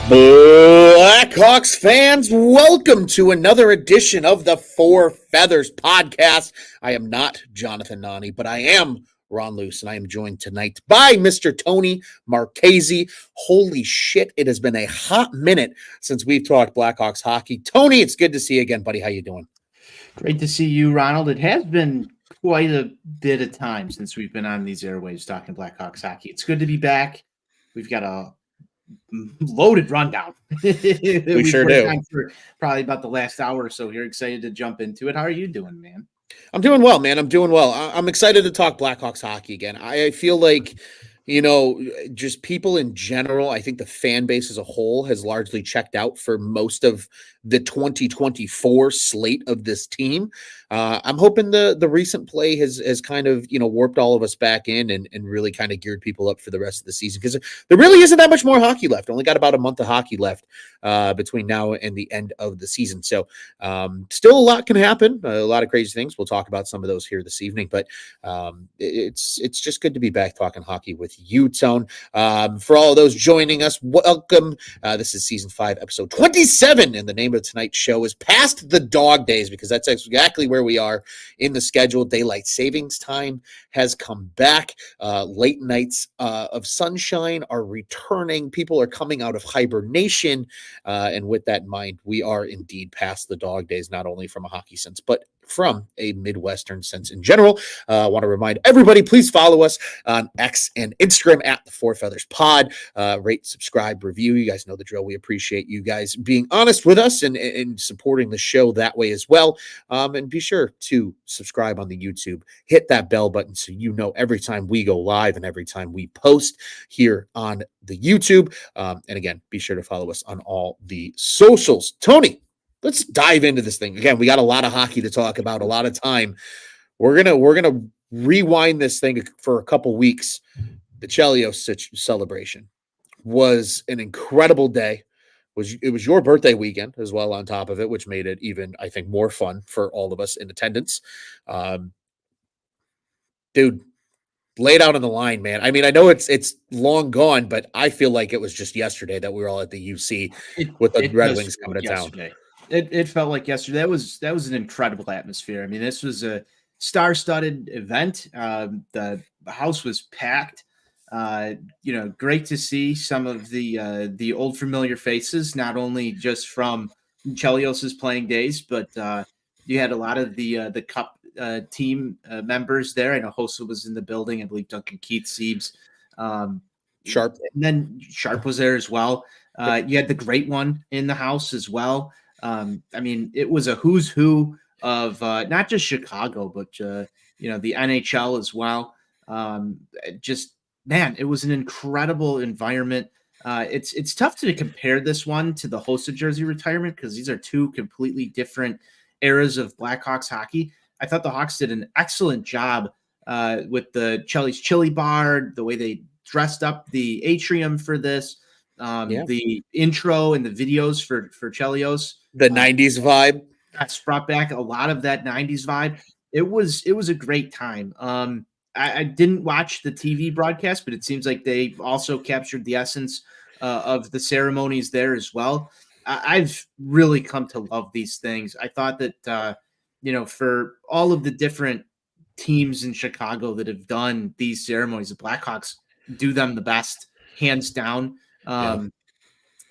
Blackhawks fans, welcome to another edition of the Four Feathers podcast. I am not Jonathan Nani, but I am Ron Luce, and I am joined tonight by Mr. Tony Marchese. Holy shit, it has been a hot minute since we've talked Blackhawks hockey. Tony, it's good to see you again, buddy. How you doing? Great to see you, Ronald. It has been quite a bit of time since we've been on these airwaves talking Blackhawks hockey. It's good to be back. We've got a loaded rundown. We sure do. For probably about the last hour or so here. Excited to jump into it. How are you doing, man? I'm doing well, man. I'm doing well. I'm excited to talk Blackhawks hockey again. I feel like, just people in general, I think the fan base as a whole has largely checked out for most of the 2024 slate of this team. I'm hoping the recent play has kind of, warped all of us back in and really kind of geared people up for the rest of the season, because there really isn't that much more hockey left. Only got about a month of hockey left between now and the end of the season. So still a lot can happen, a lot of crazy things. We'll talk about some of those here this evening, but it's just good to be back talking hockey with you, Tone. For all of those joining us, welcome. This is season 5, episode 27, and the name of tonight's show is Past the Dog Days, because that's exactly where we are in the schedule. Daylight savings time has come back. Late nights of sunshine are returning. People are coming out of hibernation. And with that in mind, we are indeed past the dog days, not only from a hockey sense, but from a Midwestern sense in general. I want to remind everybody, please follow us on X and Instagram at the Four Feathers Pod. Rate, subscribe, review. You guys know the drill. We appreciate you guys being honest with us and supporting the show that way as well. And be sure to subscribe on the YouTube. Hit that bell button so you know every time we go live and every time we post here on the YouTube. And again, be sure to follow us on all the socials. Tony, let's dive into this thing. Again, we got a lot of hockey to talk about, a lot of time. We're gonna rewind this thing for a couple weeks. The Chelios celebration was an incredible day. It was your birthday weekend as well on top of it, which made it even, I think, more fun for all of us in attendance. Dude, laid out on the line, man. I mean, I know it's long gone, but I feel like it was just yesterday that we were all at the UC with the Red Wings coming to town. It felt like yesterday. That was an incredible atmosphere. I mean, this was a star-studded event. The house was packed. Great to see some of the old familiar faces, not only just from Chelios's playing days, but you had a lot of the Cup team members there. I know Hossa was in the building. I believe Duncan Keith, Siebes, Sharp, and then Sharp was there as well. You had the Great One in the house as well. I mean, it was a who's who of not just Chicago, but the NHL as well. Man, it was an incredible environment. It's tough to compare this one to the Hossa jersey retirement because these are two completely different eras of Blackhawks hockey. I thought the Hawks did an excellent job with the Chelly's Chili Bar, the way they dressed up the atrium for this. The intro and the videos for Chelios, the 90s vibe. That's brought back a lot of that 90s vibe. It was a great time. I didn't watch the TV broadcast, but it seems like they also captured the essence of the ceremonies there as well. I've really come to love these things. I thought that, for all of the different teams in Chicago that have done these ceremonies, the Blackhawks do them the best, hands down.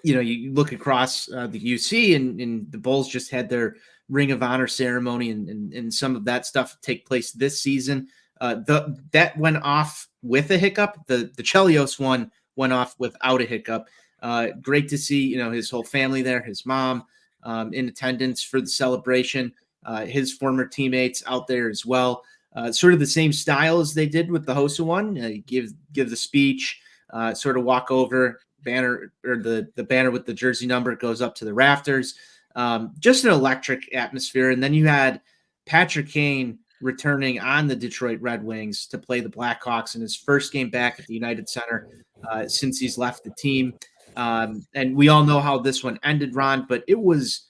You look across the UC and the Bulls just had their Ring of Honor ceremony and some of that stuff take place this season. That went off with a hiccup. The Chelios one went off without a hiccup. Great to see, his whole family there, his mom in attendance for the celebration, his former teammates out there as well. Sort of the same style as they did with the Hossa one. Give the speech, sort of walk over, banner or the banner with the jersey number goes up to the rafters. Just an electric atmosphere. And then you had Patrick Kane returning on the Detroit Red Wings to play the Blackhawks in his first game back at the United Center since he's left the team. And we all know how this one ended, Ron, but it was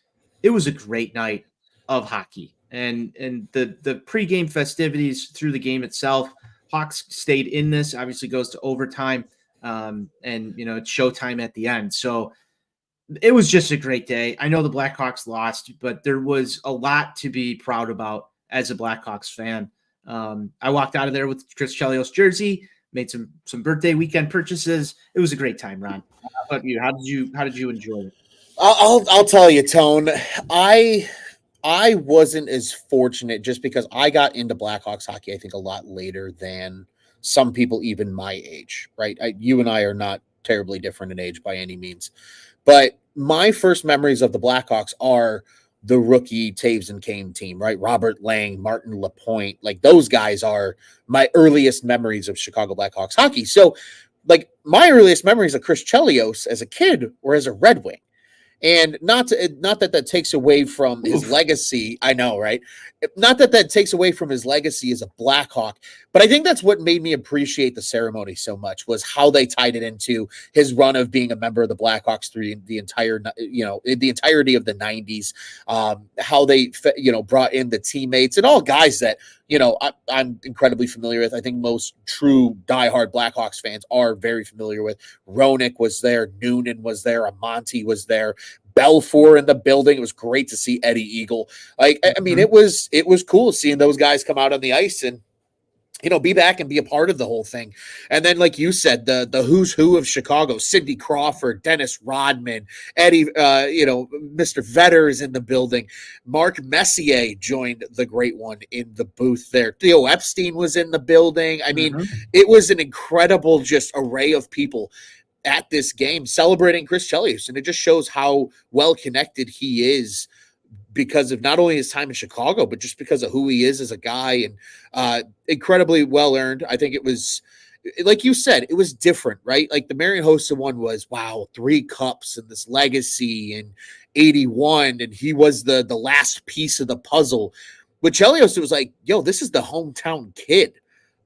a great night of hockey. And the pregame festivities through the game itself, Hawks stayed in this, obviously goes to overtime. And it's showtime at the end. So It was just a great day. I know the Blackhawks lost, but there was a lot to be proud about as a Blackhawks fan. I walked out of there with Chris Chelios jersey, made some birthday weekend purchases. It was a great time, Ron. How about you? How did you enjoy it? I'll tell you, Tone. I I wasn't as fortunate just because I got into Blackhawks hockey, I think, a lot later than some people even my age, right? You and I are not terribly different in age by any means. But my first memories of the Blackhawks are the rookie Taves and Kane team, right? Robert Lang, Martin Lapointe, like those guys are my earliest memories of Chicago Blackhawks hockey. So, like my earliest memories of Chris Chelios as a kid were as a Red Wing. And not that that takes away from his Oof. legacy. I know, right? Not that that takes away from his legacy as a Blackhawk, but I think that's what made me appreciate the ceremony so much was how they tied it into his run of being a member of the Blackhawks through the entire, the entirety of the '90s. How they, brought in the teammates and all guys that I'm incredibly familiar with. I think most true diehard Blackhawks fans are very familiar with. Roenick was there, Noonan was there, Amonte was there, Belfour in the building. It was great to see Eddie Eagle. I mean, Mhm. it was cool seeing those guys come out on the ice and be back and be a part of the whole thing. And then, like you said, the who's who of Chicago: Sidney Crawford, Dennis Rodman, Eddie, Mr. Vetter is in the building. Mark Messier joined the great one in the booth there. Theo Epstein was in the building. I mean, Mhm. it was an incredible just array of people at this game celebrating Chris Chelios, and it just shows how well connected he is because of not only his time in Chicago, but just because of who he is as a guy, and incredibly well earned. I think it was, like you said, it was different, right? Like the Marian Hossa one was, wow, 3 cups and this legacy and 81, and he was the last piece of the puzzle. With Chelios, it was like, yo, this is the hometown kid.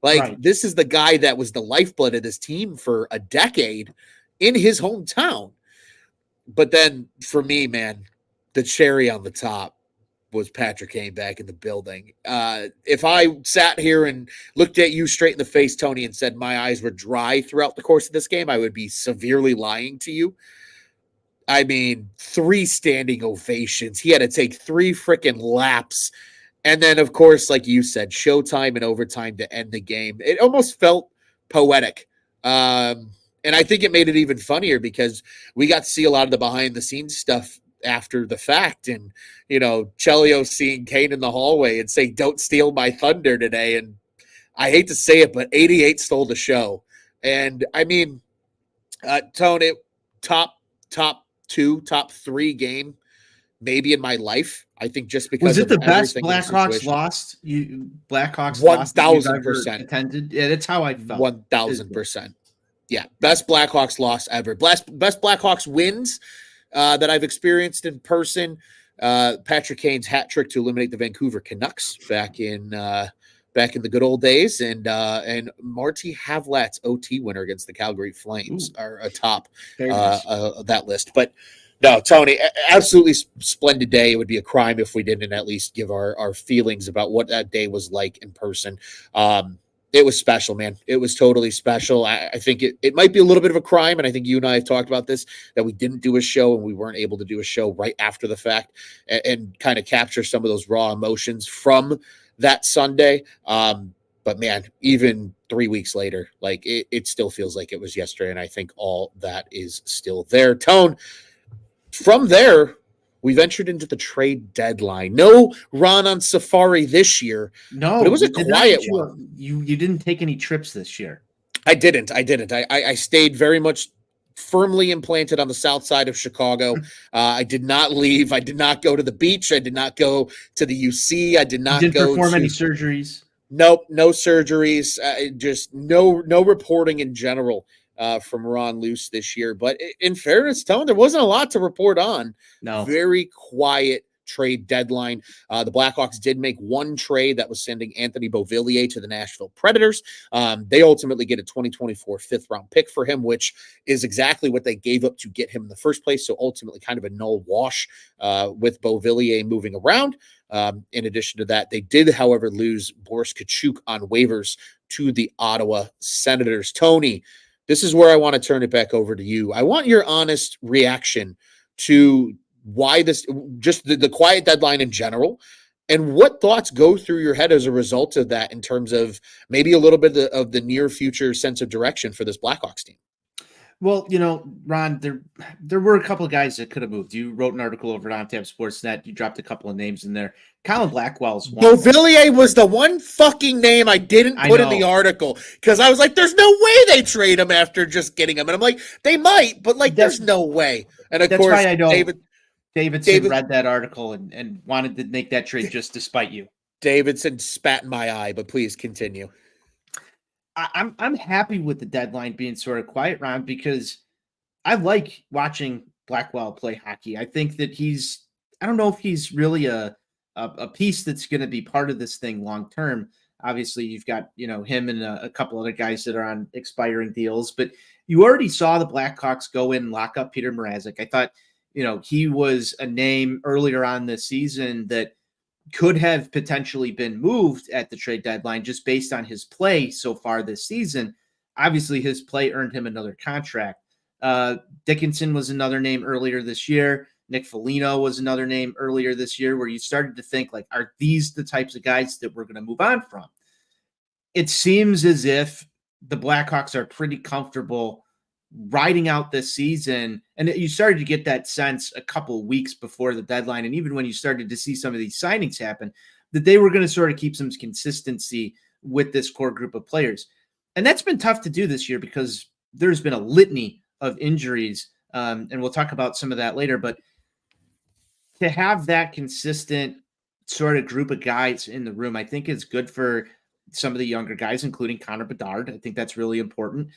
Like Right. this is the guy that was the lifeblood of this team for a decade in his hometown. But then for me, man, the cherry on the top was Patrick Kane back in the building. If I sat here and looked at you straight in the face, Tony, and said my eyes were dry throughout the course of this game, I would be severely lying to you. I mean, 3 standing ovations. He had to take 3 freaking laps. And then, of course, like you said, showtime and overtime to end the game. It almost felt poetic. And I think it made it even funnier because we got to see a lot of the behind the scenes stuff after the fact. And, Chelio seeing Kane in the hallway and say, "Don't steal my thunder today." And I hate to say it, but 88 stole the show. And I mean, Tone, top, top two, top three game maybe in my life. I think just Was because it of the best everything in the Blackhawks situation. lost? You Blackhawks One lost that you've thousand ever percent. attended? Yeah, that's how I felt. One thousand percent. Yeah, best Blackhawks loss ever. Best Blackhawks wins that I've experienced in person. Patrick Kane's hat trick to eliminate the Vancouver Canucks back in the good old days, and Marty Havlat's OT winner against the Calgary Flames Ooh, are atop very nice. that list. But no, Tony, absolutely splendid day. It would be a crime if we didn't at least give our feelings about what that day was like in person. It was special, man. It was totally special. I think it might be a little bit of a crime, and I think you and I have talked about this, that we didn't do a show and we weren't able to do a show right after the fact and kind of capture some of those raw emotions from that Sunday. But man, even 3 weeks later, like it still feels like it was yesterday, and I think all that is still there. Tone, from there, we ventured into the trade deadline. No Ron on safari this year, but it No, was we a did not quiet get you. one. You didn't take any trips this year. I didn't. I stayed very much firmly implanted on the south side of Chicago. I did not leave. I did not go to the beach. I did not go to the UC. I did You not didn't go perform any to. surgeries. Nope, no surgeries. Just no reporting in general from Ron Luce this year. But in fairness, Tone, there wasn't a lot to report on. No. Very quiet trade deadline. The Blackhawks did make one trade that was sending Anthony Beauvillier to the Nashville Predators. They ultimately get a 2024 fifth-round pick for him, which is exactly what they gave up to get him in the first place. So ultimately kind of a null wash with Beauvillier moving around. In addition to that, they did, however, lose Boris Kachuk on waivers to the Ottawa Senators. Tony, this is where I want to turn it back over to you. I want your honest reaction to why this, just the quiet deadline in general, and what thoughts go through your head as a result of that in terms of maybe a little bit of the near future sense of direction for this Blackhawks team? Well, Ron, there were a couple of guys that could have moved. You wrote an article over at OnTap Sportsnet. You dropped a couple of names in there. Colin Blackwell's one. Beauvillier was the one fucking name I didn't put in the article because I was like, "There's no way they trade him after just getting him," and I'm like, "They might, but like, there's no way." And of course, why I know Davidson read that article and wanted to make that trade just despite you. Davidson spat in my eye, but please continue. I'm happy with the deadline being sort of quiet, Ron, because I like watching Blackwell play hockey. I think that I don't know if he's really a piece that's going to be part of this thing long term. Obviously, you've got him and a couple other guys that are on expiring deals, but you already saw the Blackhawks go in and lock up Peter Mrazek. I thought he was a name earlier on this season that could have potentially been moved at the trade deadline just based on his play so far this season. Obviously, his play earned him another contract. Dickinson was another name earlier this year. Nick Foligno was another name earlier this year where you started to think, like, are these the types of guys that we're going to move on from? It seems as if the Blackhawks are pretty comfortable riding out this season. And you started to get that sense a couple of weeks before the deadline. And even when you started to see some of these signings happen, that they were going to sort of keep some consistency with this core group of players. And that's been tough to do this year because there's been a litany of injuries. And we'll talk about some of that later, but to have that consistent sort of group of guys in the room, I think is good for some of the younger guys, including Connor Bedard. I think that's really important.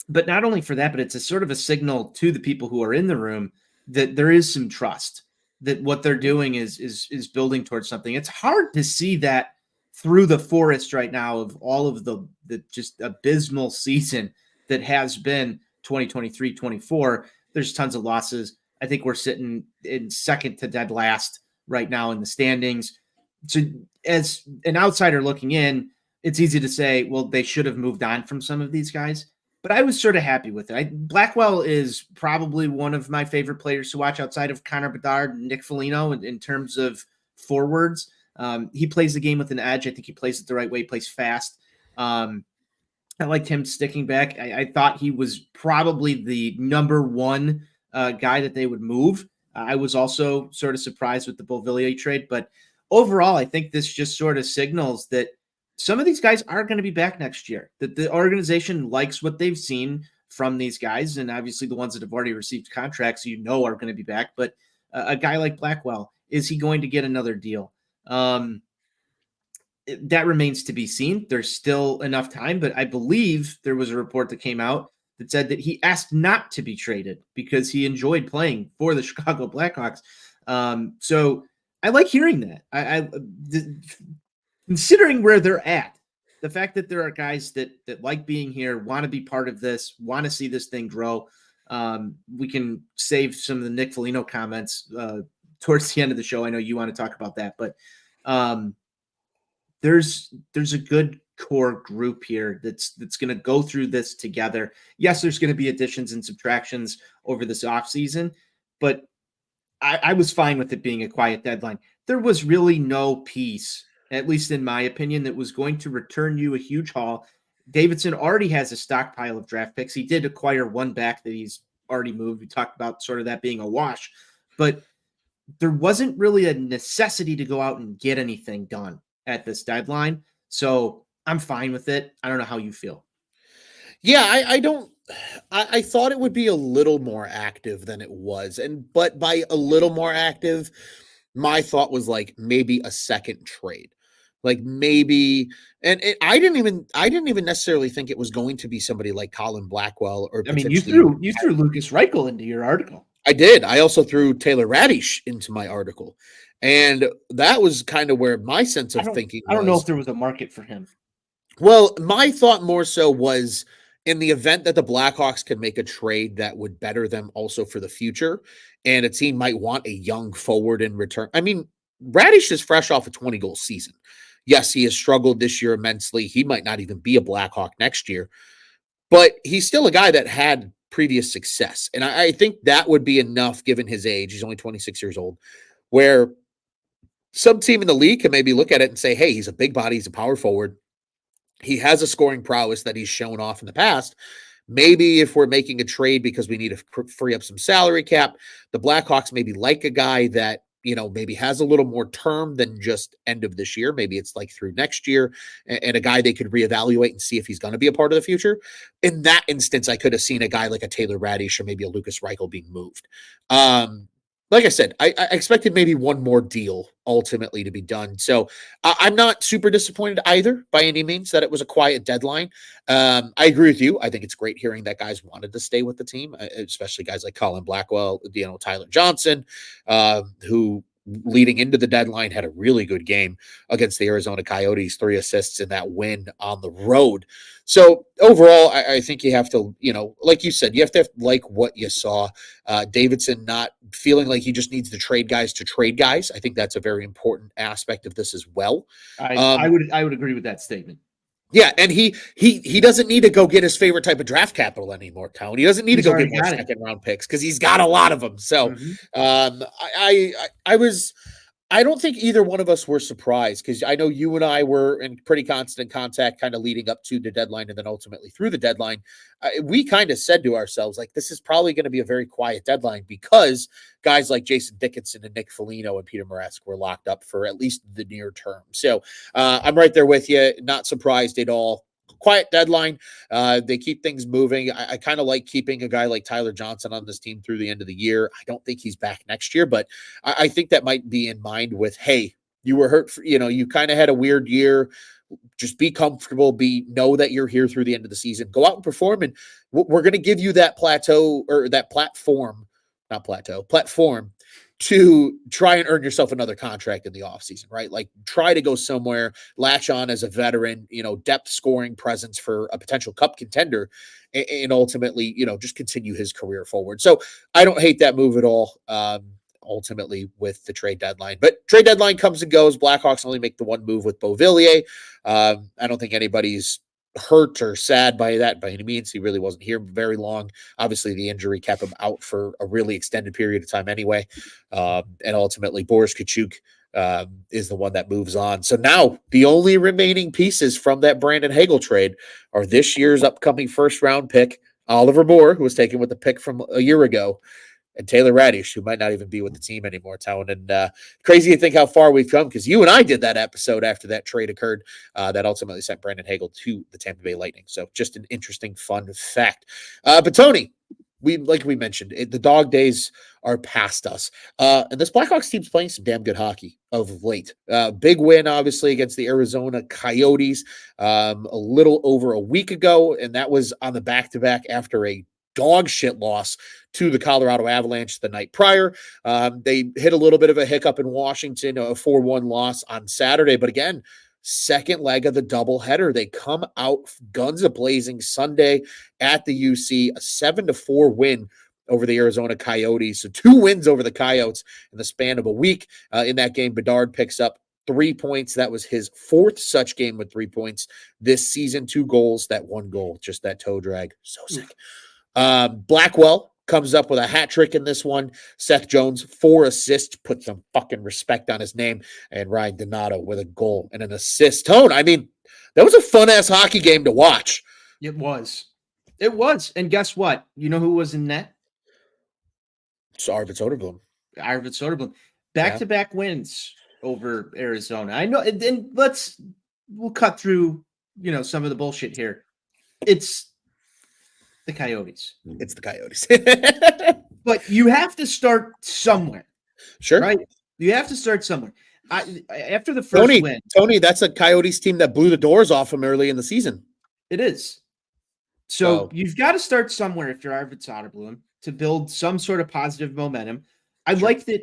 But not only for that, but it's a sort of a signal to the people who are in the room that there is some trust, that what they're doing is building towards something. It's hard to see that through the forest right now of all of the just abysmal season that has been 2023-24. There's tons of losses. I think we're sitting in second to dead last right now in the standings. So as an outsider looking in, it's easy to say, well, they should have moved on from some of these guys. But I was sort of happy with it. Blackwell is probably one of my favorite players to watch outside of Connor Bedard and Nick Foligno in terms of forwards. He plays the game with an edge. I think he plays it the right way. He plays fast. I liked him sticking back. I thought he was probably the number one guy that they would move. I was also sort of surprised with the Beauvillier trade. But overall, I think this just sort of signals that some of these guys are going to be back next year, that the organization likes what they've seen from these guys. And obviously the ones that have already received contracts, are going to be back. But a guy like Blackwell, is he going to get another deal? That remains to be seen. There's still enough time, but I believe there was a report that came out that said that he asked not to be traded because he enjoyed playing for the Chicago Blackhawks. So I like hearing that. Considering where they're at, the fact that there are guys that like being here, want to be part of this, want to see this thing grow. We can save some of the Nick Foligno comments towards the end of the show. I know you want to talk about that, but there's a good core group here that's going to go through this together. Yes, there's going to be additions and subtractions over this offseason, but I was fine with it being a quiet deadline. There was really no piece, at least in my opinion, that was going to return you a huge haul. Davidson already has a stockpile of draft picks. He did acquire one back that he's already moved. We talked about sort of that being a wash, but there wasn't really a necessity to go out and get anything done at this deadline. So I'm fine with it. I don't know how you feel. Yeah, I thought it would be a little more active than it was. But by a little more active, my thought was like maybe a second trade. Like maybe, I didn't even necessarily think it was going to be somebody like Colin Blackwell or. I mean, you threw Lucas Reichel into your article. I did. I also threw Taylor Radish into my article, and that was kind of where my sense of thinking. I don't know if there was a market for him. Well, my thought more so was in the event that the Blackhawks could make a trade that would better them also for the future, and a team might want a young forward in return. I mean, Radish is fresh off a 20-goal season. Yes, he has struggled this year immensely. He might not even be a Blackhawk next year, but he's still a guy that had previous success. And I think that would be enough given his age. He's only 26 years old, where some team in the league can maybe look at it and say, hey, he's a big body, he's a power forward. He has a scoring prowess that he's shown off in the past. Maybe if we're making a trade because we need to free up some salary cap, the Blackhawks maybe like a guy that, maybe has a little more term than just end of this year. Maybe it's like through next year, and a guy they could reevaluate and see if he's going to be a part of the future. In that instance, I could have seen a guy like a Taylor Radish or maybe a Lucas Reichel being moved. Like I said, I expected maybe one more deal ultimately to be done. So I'm not super disappointed either by any means that it was a quiet deadline. I agree with you. I think it's great hearing that guys wanted to stay with the team, especially guys like Colin Blackwell, Tyler Johnson, who leading into the deadline had a really good game against the Arizona Coyotes, 3 assists in that win on the road. So overall, I think you have to, like you said, you have to like what you saw. Davidson not feeling like he just needs to trade guys to trade guys. I think that's a very important aspect of this as well. I would agree with that statement. Yeah, and he doesn't need to go get his favorite type of draft capital anymore, Tony. He doesn't need to go get more second round picks because he's got a lot of them. So I don't think either one of us were surprised because I know you and I were in pretty constant contact kind of leading up to the deadline and then ultimately through the deadline. We kind of said to ourselves, like, this is probably going to be a very quiet deadline because guys like Jason Dickinson and Nick Foligno and Peter Mrazek were locked up for at least the near term. So I'm right there with you. Not surprised at all. Quiet deadline. They keep things moving. I kind of like keeping a guy like Tyler Johnson on this team through the end of the year. I don't think he's back next year, but I think that might be in mind with, hey, you were hurt. You kind of had a weird year. Just be comfortable. Know that you're here through the end of the season. Go out and perform, and we're going to give you that plateau or that platform to try and earn yourself another contract in the offseason, right? Like try to go somewhere, latch on as a veteran, depth scoring presence for a potential cup contender and ultimately, just continue his career forward. So I don't hate that move at all. Ultimately with the trade deadline, but trade deadline comes and goes. Blackhawks only make the one move with Beauvillier. I don't think anybody's hurt or sad by that by any means. He really wasn't here very long. Obviously, the injury kept him out for a really extended period of time anyway. And ultimately, Boris Kachuk is the one that moves on. So now the only remaining pieces from that Brandon Hagel trade are this year's upcoming first round pick, Oliver Moore, who was taken with the pick from a year ago, and Taylor Radish, who might not even be with the team anymore, Town. And crazy to think how far we've come because you and I did that episode after that trade occurred that ultimately sent Brandon Hagel to the Tampa Bay Lightning. So just an interesting, fun fact. But Tony, like we mentioned, the dog days are past us. And this Blackhawks team's playing some damn good hockey of late. Big win, obviously, against the Arizona Coyotes a little over a week ago, and that was on the back-to-back after a dog shit loss to the Colorado Avalanche the night prior. They hit a little bit of a hiccup in Washington, a 4-1 loss on Saturday. But again, second leg of the doubleheader. They come out guns a-blazing Sunday at the UC, a 7-4 win over the Arizona Coyotes. So 2 wins over the Coyotes in the span of a week. In that game, Bedard picks up 3 points. That was his 4th such game with 3 points this season. 2 goals, that 1 goal, just that toe drag. So sick. Blackwell comes up with a hat trick in this one. Seth Jones, 4 assists, put some fucking respect on his name. And Ryan Donato with a goal and an assist. Tone, I mean, that was a fun-ass hockey game to watch. It was. It was. And guess what? You know who was in net? It's Arvid Soderblom. Arvid Soderblom. Back-to-back wins over Arizona. I know. And we'll cut through, some of the bullshit here. It's the Coyotes. It's the Coyotes. But you have to start somewhere. Sure. Right? You have to start somewhere. After the first win. Tony, that's a Coyotes team that blew the doors off them early in the season. It is. So you've got to start somewhere if you're Arvid Soderblom to build some sort of positive momentum. I like that.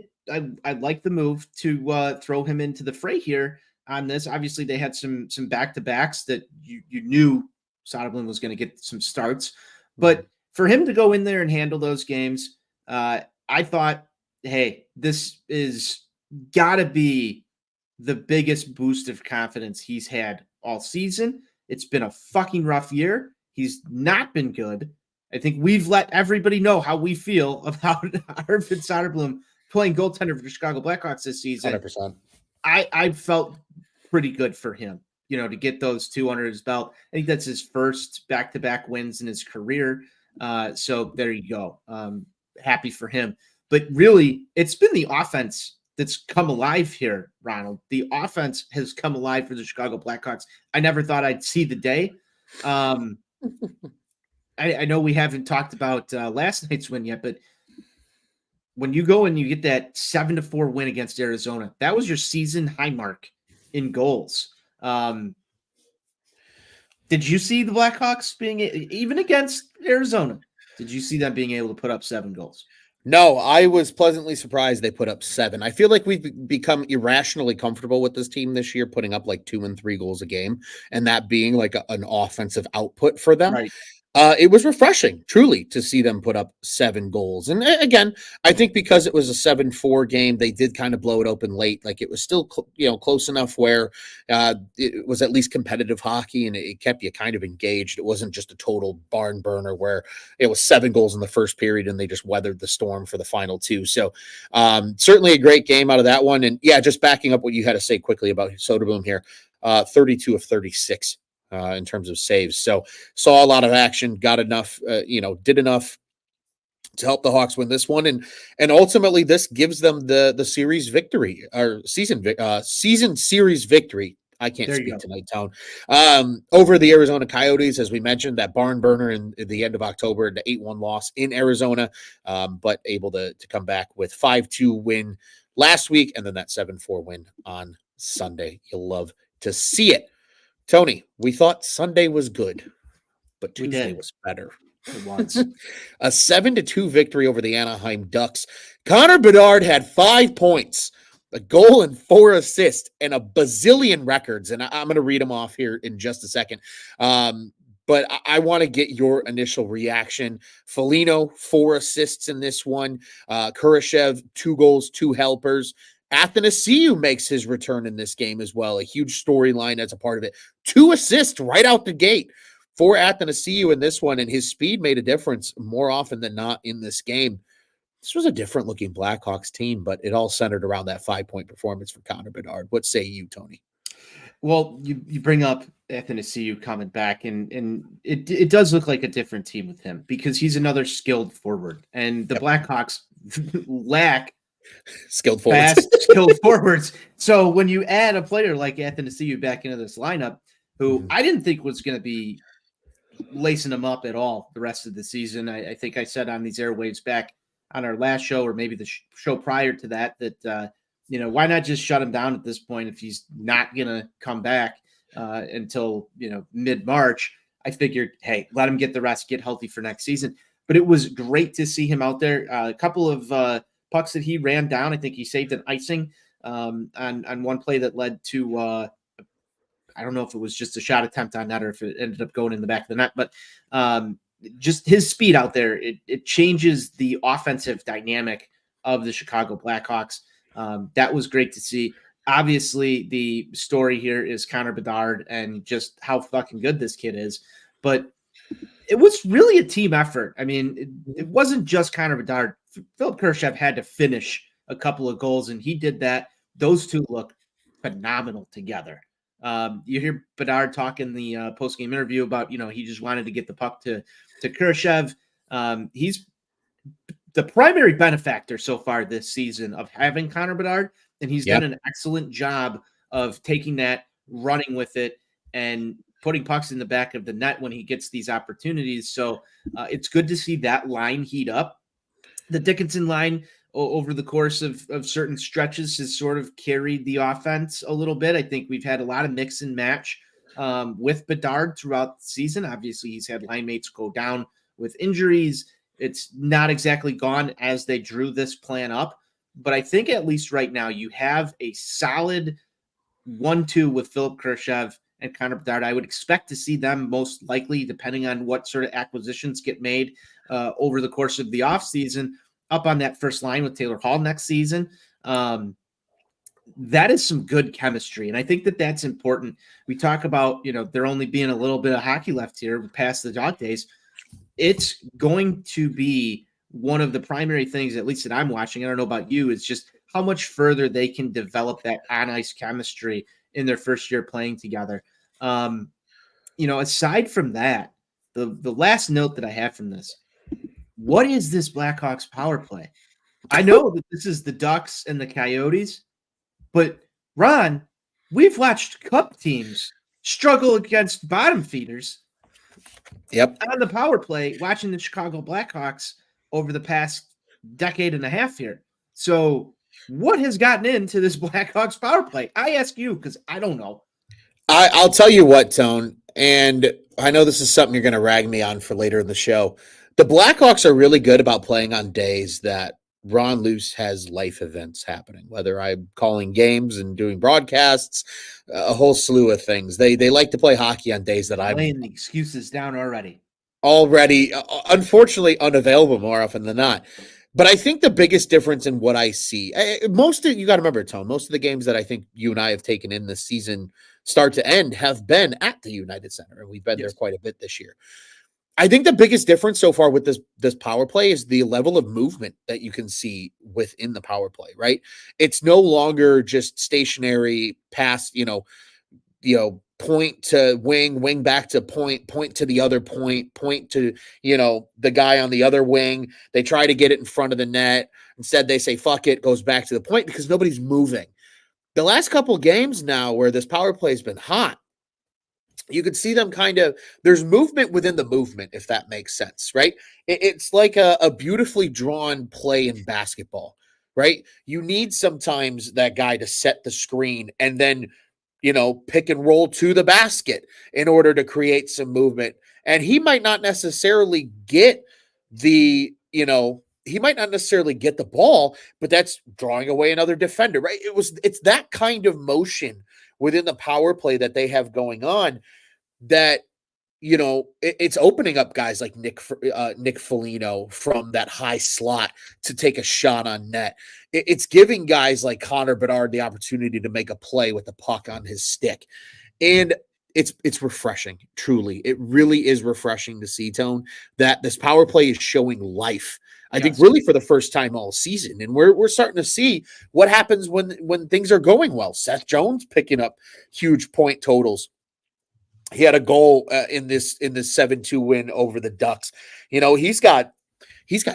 I like the move to throw him into the fray here on this. Obviously, they had some back-to-backs that you knew Soderblom was going to get some starts. But for him to go in there and handle those games, I thought, hey, this is got to be the biggest boost of confidence he's had all season. It's been a fucking rough year. He's not been good. I think we've let everybody know how we feel about Arvid Soderblom playing goaltender for the Chicago Blackhawks this season. 100%. I felt pretty good for him, to get those two under his belt. I think that's his first back-to-back wins in his career. So there you go. Happy for him. But really, it's been the offense that's come alive here, Ronald. The offense has come alive for the Chicago Blackhawks. I never thought I'd see the day. I know we haven't talked about last night's win yet, but when you go and you get that 7-4 win against Arizona, that was your season high mark in goals. Did you see the Blackhawks being, even against Arizona, did you see them being able to put up 7 goals? No, I was pleasantly surprised they put up 7. I feel like we've become irrationally comfortable with this team this year, putting up like 2 and 3 goals a game, and that being like an offensive output for them. Right. It was refreshing, truly, to see them put up 7 goals. And again, I think because it was a 7-4 game, they did kind of blow it open late. Like it was still, close enough where it was at least competitive hockey, and it kept you kind of engaged. It wasn't just a total barn burner where it was 7 goals in the first period and they just weathered the storm for the final 2. So certainly a great game out of that one. And yeah, just backing up what you had to say quickly about Soderblom here, 32 of 36. In terms of saves. So saw a lot of action, got enough, did enough to help the Hawks win this one. And ultimately this gives them the series victory or season series victory. I can't speak tonight, Town. Over the Arizona Coyotes, as we mentioned, that barn burner in the end of October, the 8-1 loss in Arizona, but able to come back with 5-2 win last week. And then that 7-4 win on Sunday. You'll love to see it. Tony, we thought Sunday was good, but Tuesday was better. It was. A 7-2 victory over the Anaheim Ducks. Connor Bedard had 5 points, a goal and 4 assists, and a bazillion records. And I'm going to read them off here in just a second. But I want to get your initial reaction. Foligno, 4 assists in this one. Kurashev, 2 goals, 2 helpers. Athanasiou makes his return in this game as well. A huge storyline as a part of it. 2 assists right out the gate for Athanasiou in this one, and his speed made a difference more often than not in this game. This was a different-looking Blackhawks team, but it all centered around that 5-point performance for Connor Bedard. What say you, Tony? Well, you bring up Athanasiou coming back, and it does look like a different team with him because he's another skilled forward, and the Blackhawks lack skilled forwards. Fast, skilled forwards. So when you add a player like Athanasiou back into this lineup, who I didn't think was going to be lacing him up at all the rest of the season. I think I said on these airwaves back on our last show, or maybe the show prior to that, why not just shut him down at this point if he's not going to come back until, mid-March. I figured, hey, let him get the rest, get healthy for next season. But it was great to see him out there. A couple of pucks that he ran down. I think he saved an icing on one play that led to I don't know if it was just a shot attempt on net or if it ended up going in the back of the net, but just his speed out there, it changes the offensive dynamic of the Chicago Blackhawks. That was great to see. Obviously, the story here is Connor Bedard and just how fucking good this kid is, but it was really a team effort. I mean, it wasn't just Connor Bedard. Philip Kurashev had to finish a couple of goals, and he did that. Those two look phenomenal together. You hear Bedard talk in the post-game interview about, he just wanted to get the puck to Kurashev. He's the primary benefactor so far this season of having Connor Bedard, and he's done an excellent job of taking that, running with it, and putting pucks in the back of the net when he gets these opportunities. So it's good to see that line heat up. The Dickinson line over the course of certain stretches has sort of carried the offense a little bit. I think we've had a lot of mix and match with Bedard throughout the season. Obviously, he's had line mates go down with injuries. It's not exactly gone as they drew this plan up. But I think at least right now you have a solid 1-2 with Philip Kurashev and Connor Bedard. I would expect to see them most likely, depending on what sort of acquisitions get made over the course of the offseason, up on that first line with Taylor Hall next season. That is some good chemistry. And I think that that's important. We talk about, there only being a little bit of hockey left here past the dog days. it's going to be one of the primary things, at least that I'm watching. I don't know about you, is just how much further they can develop that on ice chemistry in their first year playing together. Aside from that, the last note that I have from this, what is this Blackhawks power play? I know that this is the Ducks and the Coyotes, but Ron, we've watched Cup teams struggle against bottom feeders. Yep. On the power play, watching the Chicago Blackhawks over the past decade and a half here. So what has gotten into this Blackhawks power play? I ask you because I don't know. I'll tell you what, Tone, and I know this is something you're going to rag me on for later in the show. The Blackhawks are really good about playing on days that Ron Luce has life events happening, whether I'm calling games and doing broadcasts, a whole slew of things. They like to play hockey on days that I'm laying the excuses down already, unfortunately unavailable more often than not. But I think the biggest difference in what I see, you got to remember, Tone, most of the games that I think you and I have taken in this season, start to end, have been at the United Center, and we've been there quite a bit this year. I think the biggest difference so far with this power play is the level of movement that you can see within the power play, right? It's no longer just stationary pass, point to wing back to point to the other point to, the guy on the other wing. They try to get it in front of the net. Instead, they say, fuck it, goes back to the point because nobody's moving. The last couple games now where this power play has been hot, you could see them there's movement within the movement, if that makes sense, right? It's like a beautifully drawn play in basketball, right? You need sometimes that guy to set the screen and then, pick and roll to the basket in order to create some movement. And he might not necessarily get the ball, but that's drawing away another defender, right? It's that kind of motion within the power play that they have going on that, it's opening up guys like Nick Foligno from that high slot to take a shot on net. It's giving guys like Connor Bedard the opportunity to make a play with the puck on his stick. And it's refreshing, truly. It really is refreshing to see, Tone, that this power play is showing life. I think really for the first time all season. And we're starting to see what happens when things are going well. Seth Jones picking up huge point totals. He had a goal in this 7-2 win over the Ducks. He's got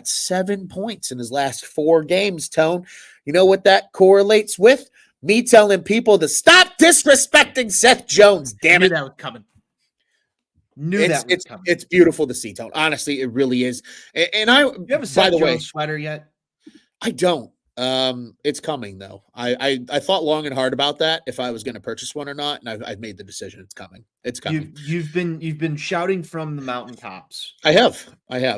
7 points in his last 4 games, Tone. You know what that correlates with? Me telling people to stop disrespecting Seth Jones. Damn it. Knew that was coming. It's beautiful to see, Tone. Honestly, it really is. And you have a Seth Jones sweater yet? I don't. It's coming though. I thought long and hard about that if I was going to purchase one or not, and I've made the decision. It's coming. It's coming. You've been shouting from the mountaintops. I have.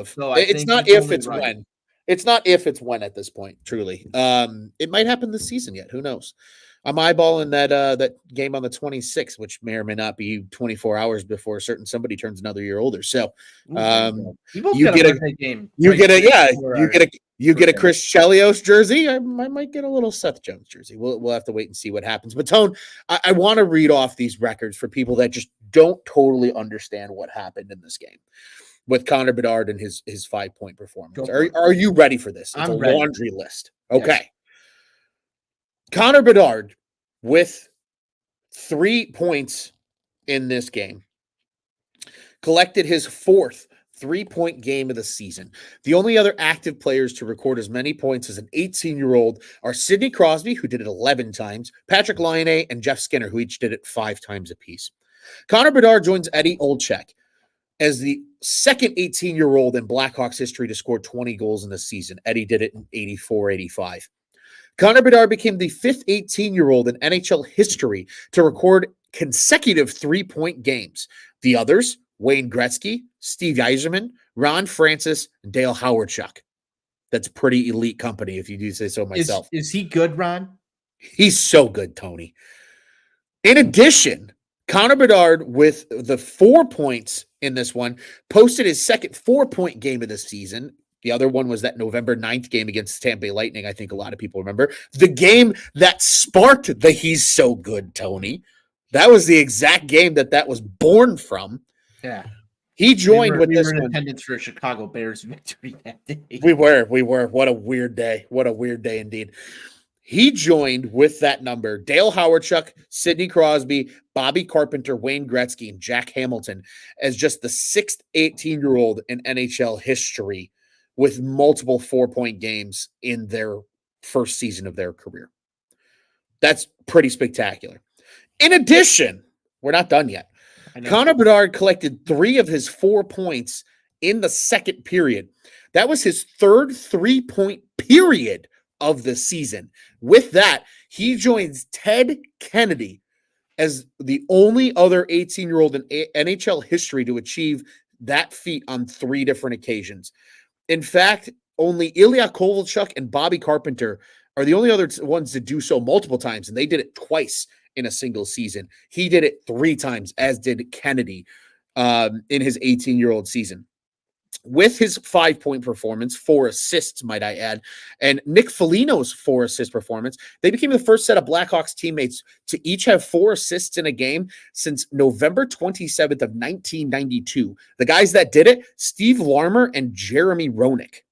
So it's not if, it's right. When. It's not if, it's when at this point. Truly, it might happen this season yet. Who knows? I'm eyeballing that game on the 26th, which may or may not be 24 hours before somebody turns another year older. So, you get a Chris Chelios jersey. I might get a little Seth Jones jersey. We'll have to wait and see what happens. But Tone, I want to read off these records for people that just don't totally understand what happened in this game with Connor Bedard and his 5-point performance. Are you ready for this? It's a laundry list. Okay. Yes. Connor Bedard with 3 points in this game collected his 4th 3-point game of the season. The only other active players to record as many points as an 18-year-old are Sidney Crosby, who did it 11 times, Patrick Laine, and Jeff Skinner, who each did it 5 times apiece. Connor Bedard joins Eddie Olczyk as the second 18-year-old in Blackhawks history to score 20 goals in the season. Eddie did it in 84-85. Connor Bedard became the 5th 18-year-old in NHL history to record consecutive 3-point games. The others, Wayne Gretzky, Steve Yzerman, Ron Francis, and Dale Hawerchuk. That's pretty elite company, if you do say so myself. Is he good, Ron? He's so good, Tony. In addition, Connor Bedard, with the 4 points in this one, posted his second 4-point game of the season. The other one was that November 9th game against Tampa Bay Lightning. I think a lot of people remember. The game that sparked the He's So Good, Tony. That was the exact game that was born from. Yeah. He joined with we this were in one. attendance for a Chicago Bears victory that day. We were. What a weird day. What a weird day indeed. He joined with that number Dale Howardchuk, Sidney Crosby, Bobby Carpenter, Wayne Gretzky, and Jack Hamilton as just the sixth 18-year-old in NHL history with multiple 4-point games in their first season of their career. That's pretty spectacular. In addition, we're not done yet. Connor Bedard collected 3 of his 4 points in the second period. That was his third 3-point period of the season. With that, he joins Ted Kennedy as the only other 18-year-old in NHL history to achieve that feat on 3 different occasions. In fact, only Ilya Kovalchuk and Bobby Carpenter are the only other ones to do so multiple times, and they did it twice in a single season. He did it 3 times, as did Kennedy in his 18-year-old season. With his 5-point performance, 4 assists, might I add, and Nick Foligno's 4-assist performance, they became the first set of Blackhawks teammates to each have 4 assists in a game since November 27th of 1992. The guys that did it, Steve Larmer and Jeremy Roenick.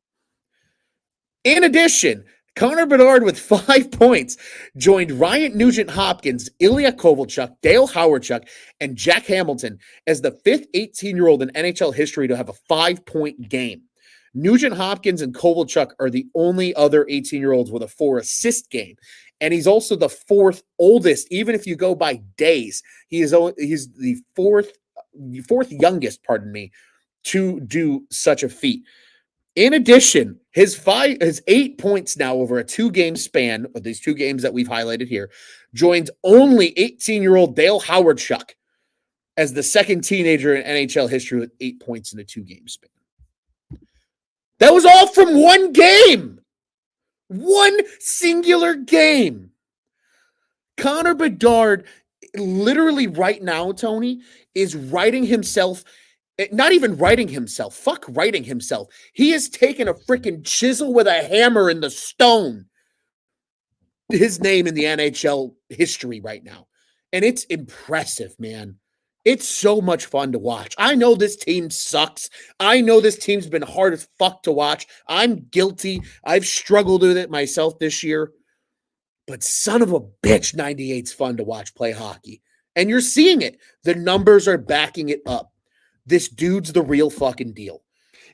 In addition, Connor Bedard with 5 points joined Ryan Nugent-Hopkins, Ilya Kovalchuk, Dale Howardchuk, and Jack Hamilton as the 5th 18-year-old in NHL history to have a 5-point game. Nugent-Hopkins and Kovalchuk are the only other 18-year-olds with a 4-assist game. And he's also the 4th oldest, even if you go by days. He's the fourth youngest, to do such a feat. In addition, his 8 points now over a 2-game span of these 2 games that we've highlighted here joins only 18-year-old Dale Howardchuk as the second teenager in NHL history with 8 points in a 2-game span. That was all from one game. One singular game. Connor Bedard, literally right now, Tony, is writing himself. Not even writing himself. Fuck writing himself. He has taken a freaking chisel with a hammer in the stone. His name in the NHL history right now. And it's impressive, man. It's so much fun to watch. I know this team sucks. I know this team's been hard as fuck to watch. I'm guilty. I've struggled with it myself this year. But son of a bitch, 98's fun to watch play hockey. And you're seeing it. The numbers are backing it up. This dude's the real fucking deal.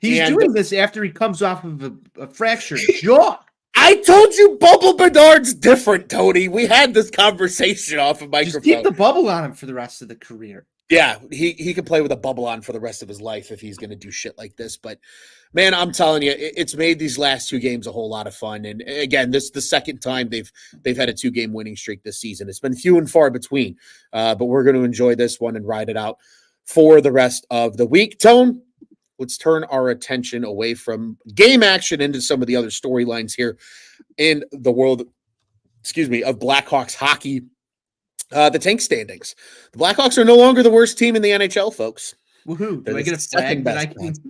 He's doing this after he comes off of a fractured jaw. I told you Bubble Bedard's different, Tony. We had this conversation off of microphone. Just keep the bubble on him for the rest of the career. Yeah, he could play with a bubble on for the rest of his life if he's going to do shit like this. But, man, I'm telling you, it's made these last 2 games a whole lot of fun. And, again, this is the second time they've had a 2-game winning streak this season. It's been few and far between, but we're going to enjoy this one and ride it out for the rest of the week. Tone, let's turn our attention away from game action into some of the other storylines here in the world, of Blackhawks hockey. The tank standings. The Blackhawks are no longer the worst team in the NHL, folks. Woohoo. They're Do I get a second flag that I best.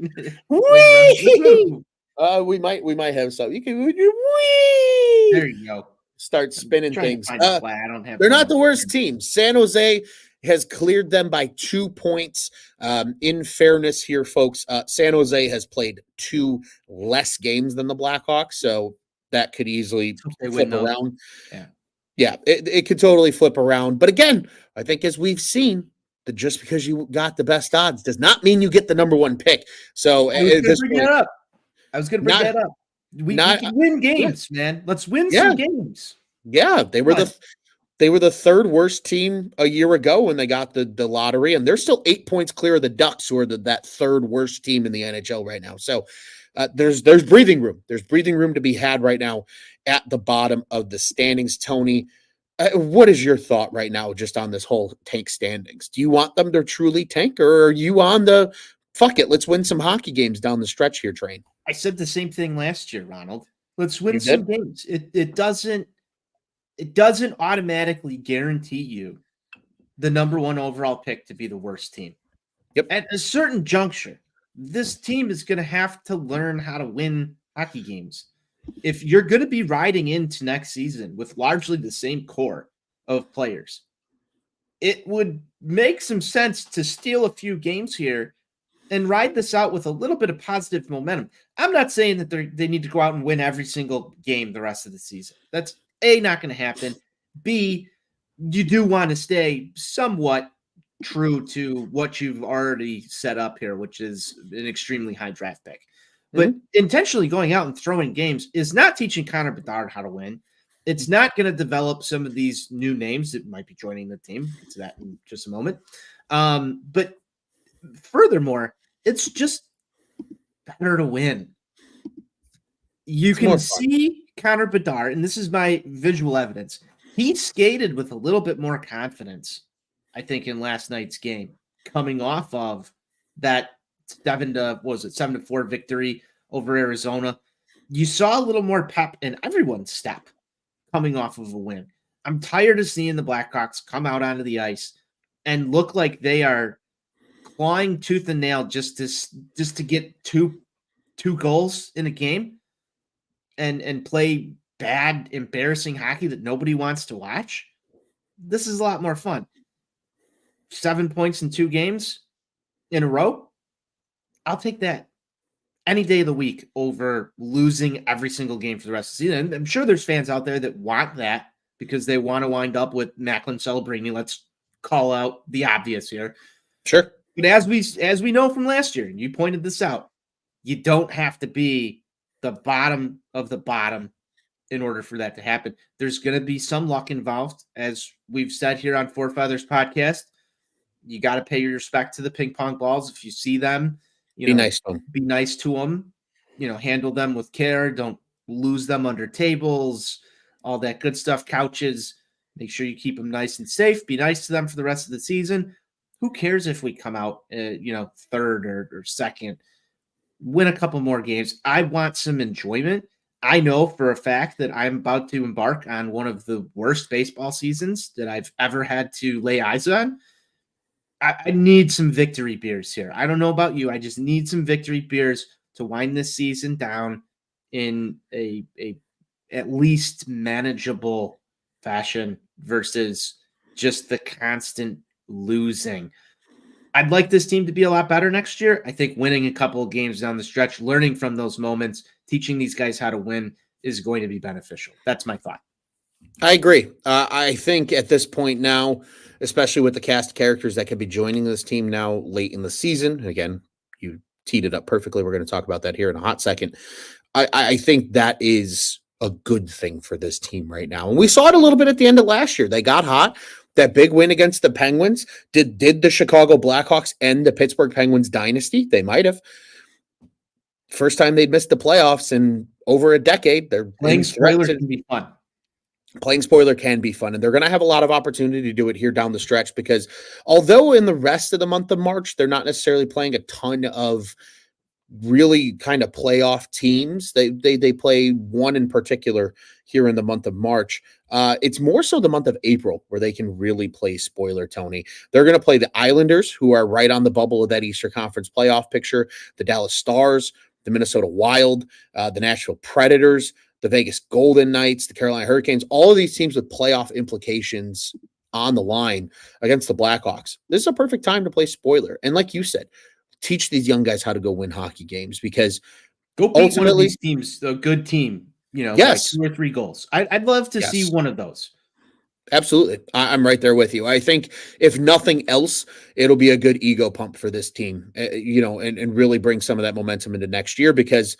can... We might have some. You can There you go. Start spinning things. I don't have. They're not the worst team. San Jose has cleared them by 2 points. In fairness here, folks, San Jose has played 2 less games than the Blackhawks, so that could easily flip around. Yeah, it could totally flip around. But again, I think as we've seen, that just because you got the best odds does not mean you get the number 1 pick. So I was going to bring that up. We can win games, man. Let's win some games. Yeah, they were the 3rd worst team a year ago when they got the lottery, and they're still 8 points clear of the Ducks, who are that 3rd worst team in the NHL right now. So there's breathing room. There's breathing room to be had right now at the bottom of the standings. Tony, what is your thought right now just on this whole tank standings? Do you want them to truly tank, or are you on the fuck it, let's win some hockey games down the stretch here train? I said the same thing last year, Ronald. Let's win some games. It doesn't automatically guarantee you the number 1 overall pick to be the worst team. Yep. At a certain juncture, this team is going to have to learn how to win hockey games. If you're going to be riding into next season with largely the same core of players, it would make some sense to steal a few games here and ride this out with a little bit of positive momentum. I'm not saying that they need to go out and win every single game the rest of the season. That's A, not going to happen. B, you do want to stay somewhat true to what you've already set up here, which is an extremely high draft pick. But intentionally going out and throwing games is not teaching Connor Bedard how to win. It's not going to develop some of these new names that might be joining the team. Get to that in just a moment. But furthermore, it's just better to win. You can see Connor Bedard, and this is my visual evidence. He skated with a little bit more confidence, I think, in last night's game, coming off of that 7-4 victory over Arizona. You saw a little more pep in everyone's step coming off of a win. I'm tired of seeing the Blackhawks come out onto the ice and look like they are clawing tooth and nail just to get two goals in a game and play bad, embarrassing hockey that nobody wants to watch. This is a lot more fun. 7 points in 2 games in a row. I'll take that any day of the week over losing every single game for the rest of the season. And I'm sure there's fans out there that want that because they want to wind up with Macklin Celebrini. Let's call out the obvious here. Sure. But as we know from last year, and you pointed this out, you don't have to be the bottom of the bottom in order for that to happen. There's going to be some luck involved. As we've said here on Four Feathers podcast, you got to pay your respect to the ping pong balls. If you see them, be nice to them, handle them with care. Don't lose them under tables, all that good stuff, couches. Make sure you keep them nice and safe. Be nice to them for the rest of the season. Who cares if we come out, third or second, win a couple more games? I want some enjoyment. I know for a fact that I'm about to embark on one of the worst baseball seasons that I've ever had to lay eyes on. I need some victory beers here. I don't know about you. I just need some victory beers to wind this season down in a at least manageable fashion versus just the constant losing. I'd like this team to be a lot better next year. I think winning a couple of games down the stretch, learning from those moments, teaching these guys how to win is going to be beneficial. That's my thought. I agree. I think at this point now, especially with the cast of characters that could be joining this team now late in the season, and again, you teed it up perfectly. We're going to talk about that here in a hot second. I think that is a good thing for this team right now. And we saw it a little bit at the end of last year. They got hot. That big win against the Penguins. Did the Chicago Blackhawks end the Pittsburgh Penguins dynasty? They might have. First time they'd missed the playoffs in over a decade. They're playing spoiler can be fun. Playing spoiler can be fun, and they're going to have a lot of opportunity to do it here down the stretch because although in the rest of the month of March, they're not necessarily playing a ton of really kind of playoff teams. They play one in particular here in the month of March. It's more so the month of April where they can really play spoiler, Tony. They're going to play the Islanders, who are right on the bubble of that Eastern Conference playoff picture, the Dallas Stars, the Minnesota Wild, the Nashville Predators, the Vegas Golden Knights, the Carolina Hurricanes, all of these teams with playoff implications on the line against the Blackhawks. This is a perfect time to play spoiler. And like you said, teach these young guys how to go win hockey games because go beat one of these teams, a good team, yes, by 2 or 3 goals. I'd love to see one of those. Absolutely. I'm right there with you. I think if nothing else, it'll be a good ego pump for this team, and really bring some of that momentum into next year because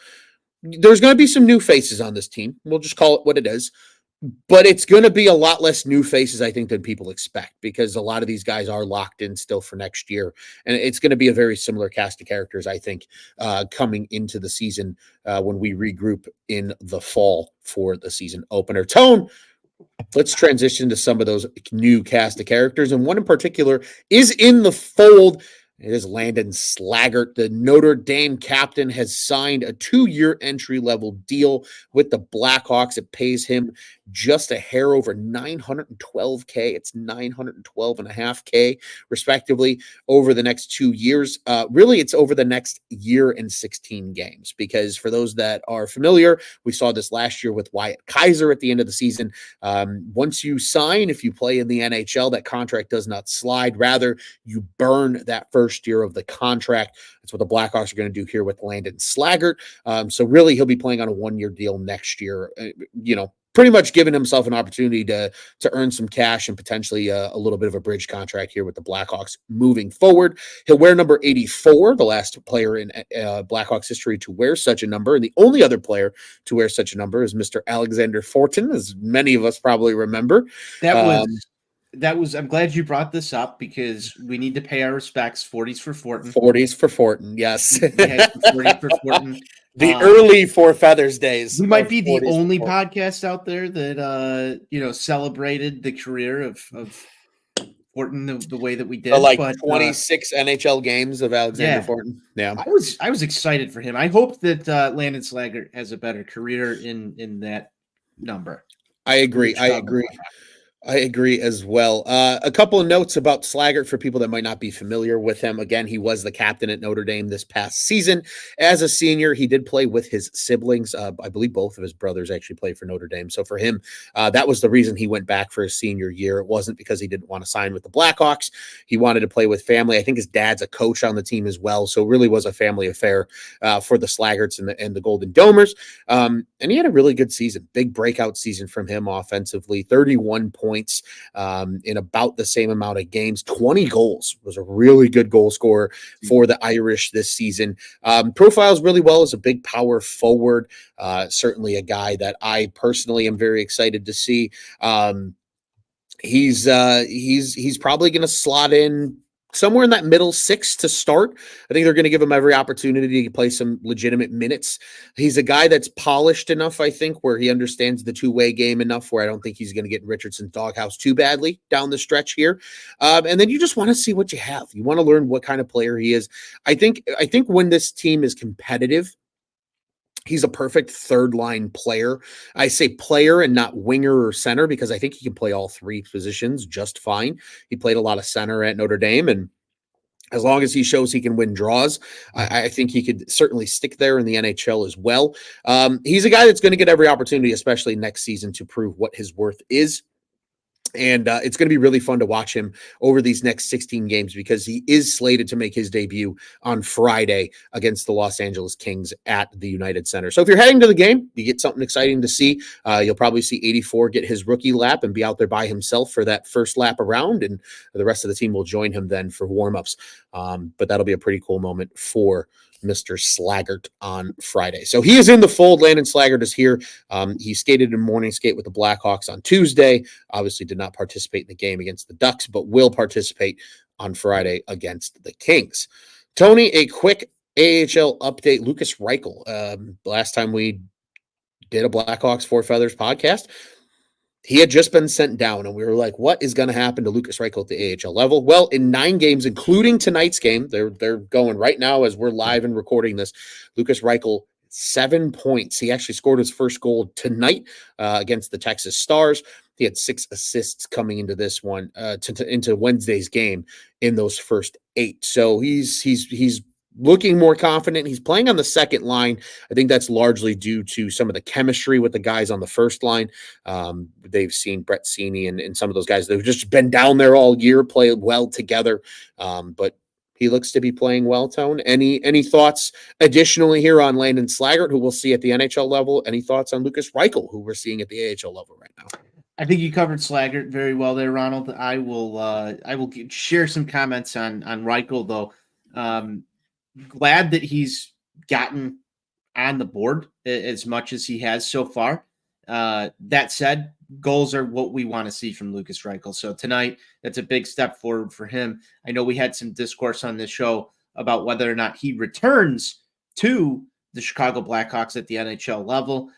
there's going to be some new faces on this team. We'll just call it what it is. But it's going to be a lot less new faces, I think, than people expect because a lot of these guys are locked in still for next year. And it's going to be a very similar cast of characters, I think, coming into the season when we regroup in the fall for the season opener. Tone, let's transition to some of those new cast of characters. And one in particular is in the fold. It is Landon Slaggert. The Notre Dame captain has signed a 2-year entry-level deal with the Blackhawks. It pays him just a hair over $912K. It's $912.5K, respectively, over the next 2 years. Really, it's over the next year and 16 games because for those that are familiar, we saw this last year with Wyatt Kaiser at the end of the season. Once you sign, if you play in the NHL, that contract does not slide. Rather, you burn that first first year of the contract. That's what the Blackhawks are going to do here with Landon Slaggert. So really, he'll be playing on a 1-year deal next year. Pretty much giving himself an opportunity to earn some cash and potentially a little bit of a bridge contract here with the Blackhawks moving forward. He'll wear number 84, the last player in Blackhawks history to wear such a number. And the only other player to wear such a number is Mr. Alexander Fortin, as many of us probably remember. That was, I'm glad you brought this up because we need to pay our respects. 40s for Fortin. 40s for Fortin, yes. He had 40 for Fortin. The early Four Feathers days. We might be the only podcast out there that celebrated the career of Fortin the way that we did. 26 NHL games of Alexander Fortin. Yeah, I was excited for him. I hope that Landon Slaggert has a better career in that number. I agree. I agree as well. A couple of notes about Slaggert for people that might not be familiar with him. Again, he was the captain at Notre Dame this past season. As a senior, he did play with his siblings. I believe both of his brothers actually played for Notre Dame. So for him, that was the reason he went back for his senior year. It wasn't because he didn't want to sign with the Blackhawks. He wanted to play with family. I think his dad's a coach on the team as well. So it really was a family affair for the Slaggerts and the Golden Domers. And he had a really good season, big breakout season from him offensively, 31 points in about the same amount of games. 20 goals, was a really good goal scorer for the Irish this season. Profiles really well as a big power forward. Certainly a guy that I personally am very excited to see. He's probably going to slot in somewhere in that middle six to start. I think they're going to give him every opportunity to play some legitimate minutes. He's a guy that's polished enough, I think, where he understands the two-way game enough where I don't think he's going to get in Richardson's doghouse too badly down the stretch here. And then you just want to see what you have. You want to learn what kind of player he is. I think when this team is competitive, he's a perfect third-line player. I say player and not winger or center because I think he can play all three positions just fine. He played a lot of center at Notre Dame, and as long as he shows he can win draws, I think he could certainly stick there in the NHL as well. He's a guy that's going to get every opportunity, especially next season, to prove what his worth is. And it's going to be really fun to watch him over these next 16 games because he is slated to make his debut on Friday against the Los Angeles Kings at the United Center. So if you're heading to the game, you get something exciting to see. You'll probably see 84 get his rookie lap and be out there by himself for that first lap around, and the rest of the team will join him then for warmups. But that'll be a pretty cool moment for Mr. Slaggert on Friday. So he is in the fold. Landon Slaggert is here. He skated in morning skate with the Blackhawks on Tuesday. Obviously did not participate in the game against the Ducks, but will participate on Friday against the Kings. Tony, a quick AHL update. Lucas Reichel. Last time we did a Blackhawks Four Feathers podcast, he had just been sent down, and we were like, what is going to happen to Lucas Reichel at the AHL level? Well, in 9 games, including tonight's game, they're going right now as we're live and recording this, Lucas Reichel, 7 points. He actually scored his first goal tonight against the Texas Stars. He had 6 assists coming into this one, into Wednesday's game in those first 8. So he's looking more confident. He's playing on the second line. I think that's largely due to some of the chemistry with the guys on the first line. They've seen Brett Seney and some of those guys that have just been down there all year, play well together. But he looks to be playing well, Tone. Any thoughts additionally here on Landon Slaggert, who we'll see at the NHL level? Any thoughts on Lucas Reichel, who we're seeing at the AHL level right now? I think you covered Slaggert very well there, Ronald. I will share some comments on Reichel, though. Glad that he's gotten on the board as much as he has so far. That said, goals are what we want to see from Lucas Reichel. So tonight, that's a big step forward for him. I know we had some discourse on this show about whether or not he returns to the Chicago Blackhawks at the NHL level.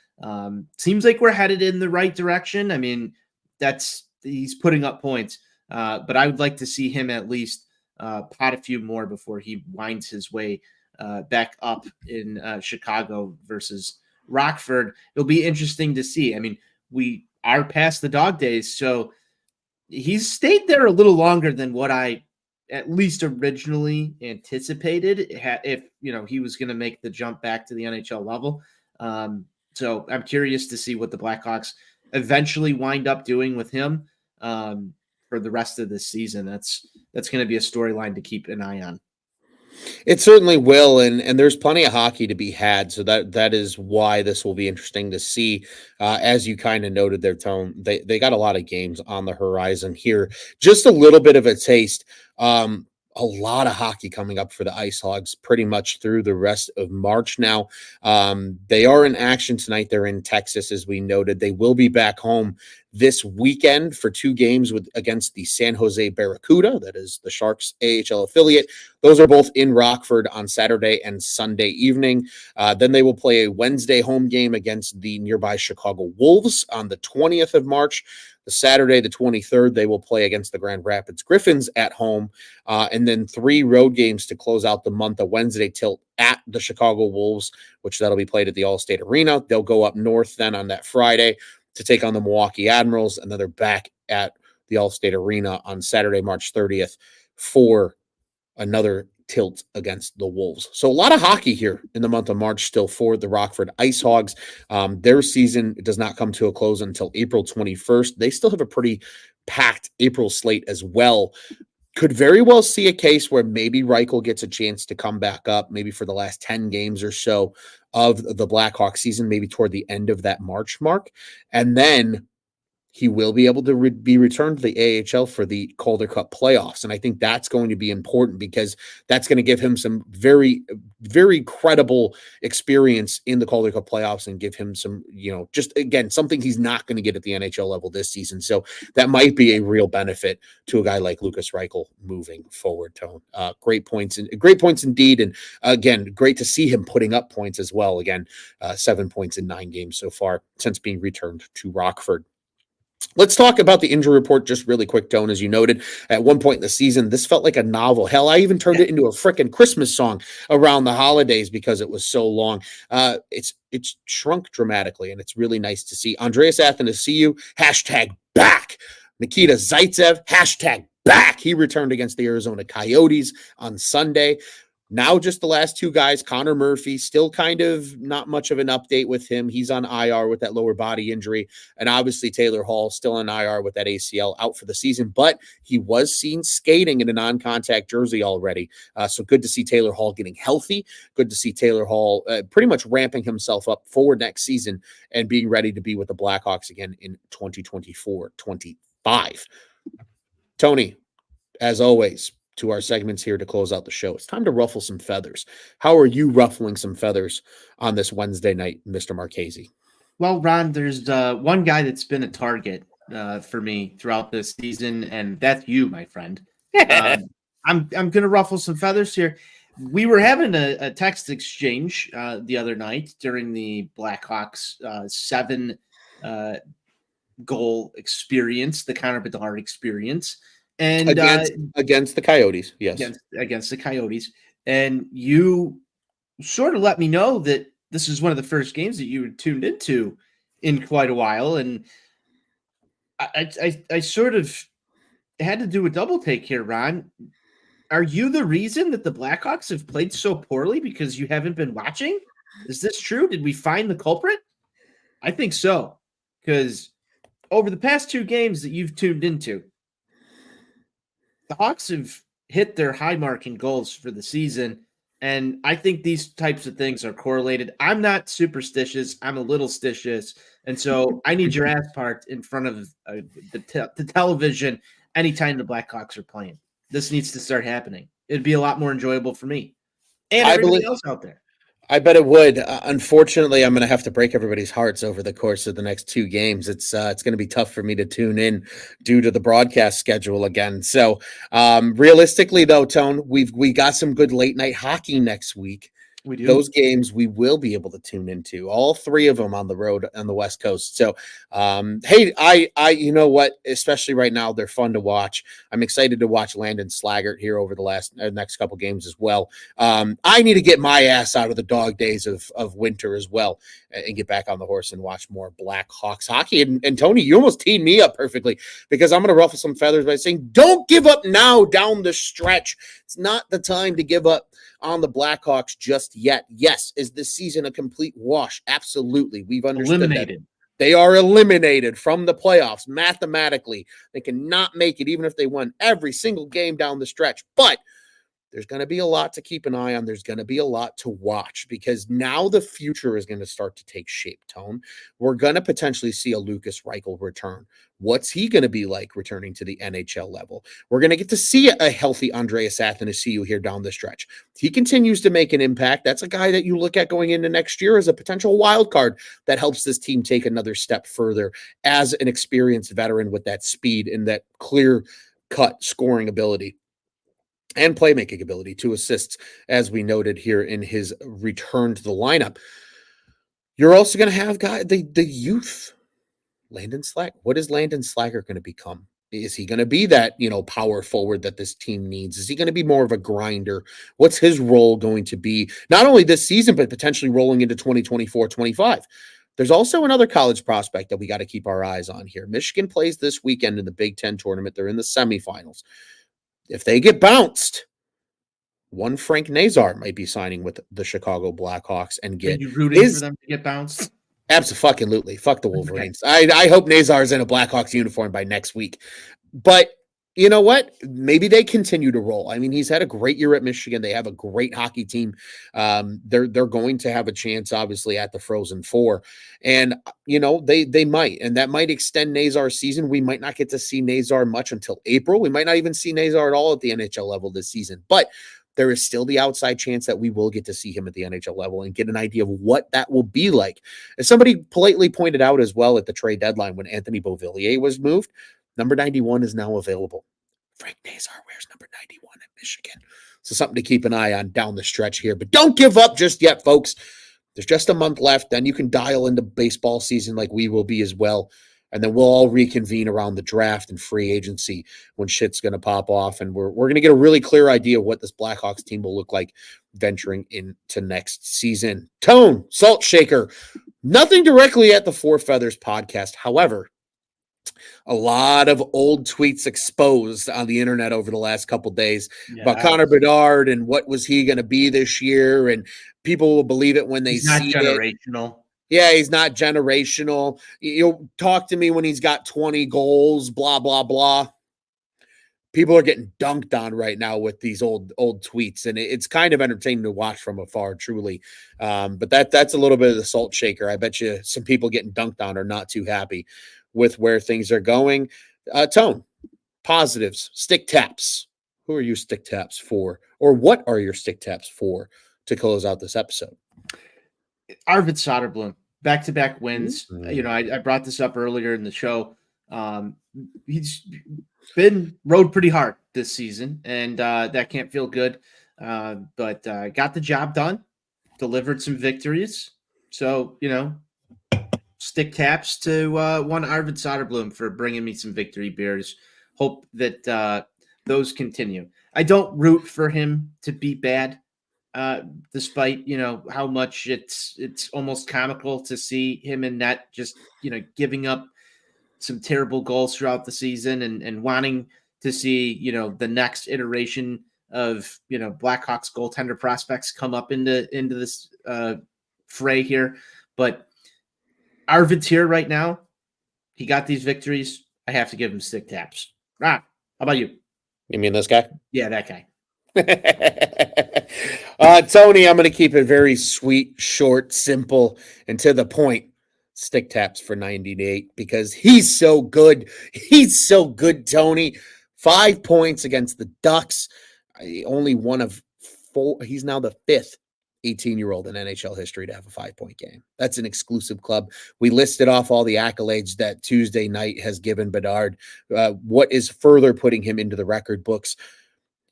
Seems like we're headed in the right direction. I mean, he's putting up points, but I would like to see him at least pot a few more before he winds his way back up in Chicago versus Rockford. It'll be interesting to see. I mean, we are past the dog days, so he's stayed there a little longer than what I at least originally anticipated. If he was going to make the jump back to the NHL level. So I'm curious to see what the Blackhawks eventually wind up doing with him. For the rest of this season. That's going to be a storyline to keep an eye on. It certainly will, and there's plenty of hockey to be had. So that is why this will be interesting to see. As you kind of noted their tone, they got a lot of games on the horizon here. Just a little bit of a taste. Um, a lot of hockey coming up for the Ice Hogs pretty much through the rest of March now. They are in action tonight. They're in Texas, as we noted. They will be back home this weekend for 2 games against the San Jose Barracuda. That is the Sharks AHL affiliate. Those are both in Rockford on Saturday and Sunday evening. Then they will play a Wednesday home game against the nearby Chicago Wolves on the 20th of March. The Saturday, the 23rd, they will play against the Grand Rapids Griffins at home. And then 3 road games to close out the month. A Wednesday tilt at the Chicago Wolves, which that'll be played at the Allstate Arena. They'll go up north then on that Friday to take on the Milwaukee Admirals. And then they're back at the Allstate Arena on Saturday, March 30th for another tilt against the Wolves. So a lot of hockey here in the month of March still for the Rockford Ice Hogs. Their season does not come to a close until April 21st. They still have a pretty packed April slate as well. Could very well see a case where maybe Reichel gets a chance to come back up, maybe for the last 10 games or so of the Blackhawks season, maybe toward the end of that March mark. And then he will be able to be returned to the AHL for the Calder Cup playoffs. And I think that's going to be important because that's going to give him some very, very credible experience in the Calder Cup playoffs and give him some, just again, something he's not going to get at the NHL level this season. So that might be a real benefit to a guy like Lukas Reichel moving forward, Tone. Great points indeed. And again, great to see him putting up points as well. Again, 7 points in 9 games so far since being returned to Rockford. Let's talk about the injury report just really quick, Tone. As you noted, at one point in the season, this felt like a novel. Hell, I even turned it into a frickin' Christmas song around the holidays because it was so long. It's shrunk dramatically, and it's really nice to see. Andreas Athanasiou, #back. Nikita Zaitsev, #back. He returned against the Arizona Coyotes on Sunday. Now just the last 2 guys, Connor Murphy, still kind of not much of an update with him. He's on IR with that lower body injury. And obviously Taylor Hall still on IR with that ACL, out for the season. But he was seen skating in a non-contact jersey already. So good to see Taylor Hall getting healthy. Good to see Taylor Hall pretty much ramping himself up for next season and being ready to be with the Blackhawks again in 2024-25. Tony, as always, to our segments here to close out the show. It's time to ruffle some feathers. How are you ruffling some feathers on this Wednesday night, Mr. Marchese? Well, Ron, there's one guy that's been a target for me throughout this season, and that's you, my friend. I'm going to ruffle some feathers here. We were having a text exchange the other night during the Blackhawks 7 goal experience, the Connor Bedard experience. And against the Coyotes, yes. Against the Coyotes. And you sort of let me know that this is one of the first games that you were tuned into in quite a while. And I sort of had to do a double take here, Ron. Are you the reason that the Blackhawks have played so poorly because you haven't been watching? Is this true? Did we find the culprit? I think so. Because over the past 2 games that you've tuned into, the Hawks have hit their high mark in goals for the season, and I think these types of things are correlated. I'm not superstitious. I'm a little stitious, and so I need your ass parked in front of the television anytime the Blackhawks are playing. This needs to start happening. It'd be a lot more enjoyable for me and everybody else out there. I bet it would. Unfortunately, I'm going to have to break everybody's hearts over the course of the next 2 games. It's going to be tough for me to tune in due to the broadcast schedule again. So realistically, though, Tone, we got some good late night hockey next week. We do. Those games we will be able to tune into, all 3 of them on the road on the West Coast. So, hey, I, you know what? Especially right now, they're fun to watch. I'm excited to watch Landon Slaggert here over the next couple games as well. I need to get my ass out of the dog days of winter as well and get back on the horse and watch more Blackhawks hockey. And Tony, you almost teed me up perfectly because I'm going to ruffle some feathers by saying, don't give up now down the stretch. It's not the time to give up on the Blackhawks just yet. Yes, is this season a complete wash? Absolutely. We've understood eliminated. That. They are eliminated from the playoffs mathematically. They cannot make it even if they won every single game down the stretch. But there's going to be a lot to keep an eye on. There's going to be a lot to watch because now the future is going to start to take shape, Tone. We're going to potentially see a Lucas Reichel return. What's he going to be like returning to the NHL level? We're going to get to see a healthy Andreas Athanasiou here down the stretch. He continues to make an impact. That's a guy that you look at going into next year as a potential wild card that helps this team take another step further as an experienced veteran with that speed and that clear cut scoring ability and playmaking ability, 2 assists, as we noted here in his return to the lineup. You're also going to have the youth, Landon Slack. What is Landon Slacker going to become? Is he going to be that, power forward that this team needs? Is he going to be more of a grinder? What's his role going to be, not only this season, but potentially rolling into 2024-25? There's also another college prospect that we got to keep our eyes on here. Michigan plays this weekend in the Big Ten tournament. They're in the semifinals. If they get bounced, one Frank Nazar might be signing with the Chicago Blackhawks and get. Are you rooting for them to get bounced? Absolutely. Fuck the Wolverines. Okay. I hope Nazar is in a Blackhawks uniform by next week. But you know what? Maybe they continue to roll. I mean, he's had a great year at Michigan. They have a great hockey team. They're going to have a chance, obviously, at the Frozen Four. And, they might. And that might extend Nazar's season. We might not get to see Nazar much until April. We might not even see Nazar at all at the NHL level this season. But there is still the outside chance that we will get to see him at the NHL level and get an idea of what that will be like. As somebody politely pointed out as well at the trade deadline when Anthony Beauvillier was moved, number 91 is now available. Frank Nazar wears number 91 at Michigan. So something to keep an eye on down the stretch here. But don't give up just yet, folks. There's just a month left. Then you can dial into baseball season like we will be as well. And then we'll all reconvene around the draft and free agency when shit's going to pop off. And we're going to get a really clear idea of what this Blackhawks team will look like venturing into next season. Tone, Salt Shaker, nothing directly at the Four Feathers podcast. However, a lot of old tweets exposed on the internet over the last couple of days about Connor Bedard and what was he going to be this year. And people will believe it when they see it. Generational. Yeah, he's not generational. You'll talk to me when he's got 20 goals, blah, blah, blah. People are getting dunked on right now with these old tweets, and it's kind of entertaining to watch from afar, truly. But that's a little bit of the salt shaker. I bet you some people getting dunked on are not too happy with where things are going. Tone, positives, stick taps. Who are you stick taps for? Or what are your stick taps for to close out this episode? Arvid Soderblom, back-to-back wins. Mm-hmm. I brought this up earlier in the show. He's been rode pretty hard this season, and that can't feel good. But got the job done, delivered some victories. So, stick taps to one Arvid Soderblom for bringing me some victory beers. Hope that those continue. I don't root for him to be bad. Despite, how much it's almost comical to see him in net, just, giving up some terrible goals throughout the season and wanting to see, the next iteration of, Blackhawks goaltender prospects come up into this fray here. But Arvid's here right now. He got these victories. I have to give him stick taps. How about you? You mean this guy? Yeah, that guy. Tony, I'm going to keep it very sweet, short, simple, and to the point. Stick taps for 98 because he's so good. He's so good, Tony. 5 points against the Ducks. Only one of 4. He's now the 5th 18-year-old in NHL history to have a 5-point game. That's an exclusive club. We listed off all the accolades that Tuesday night has given Bedard. What is further putting him into the record books?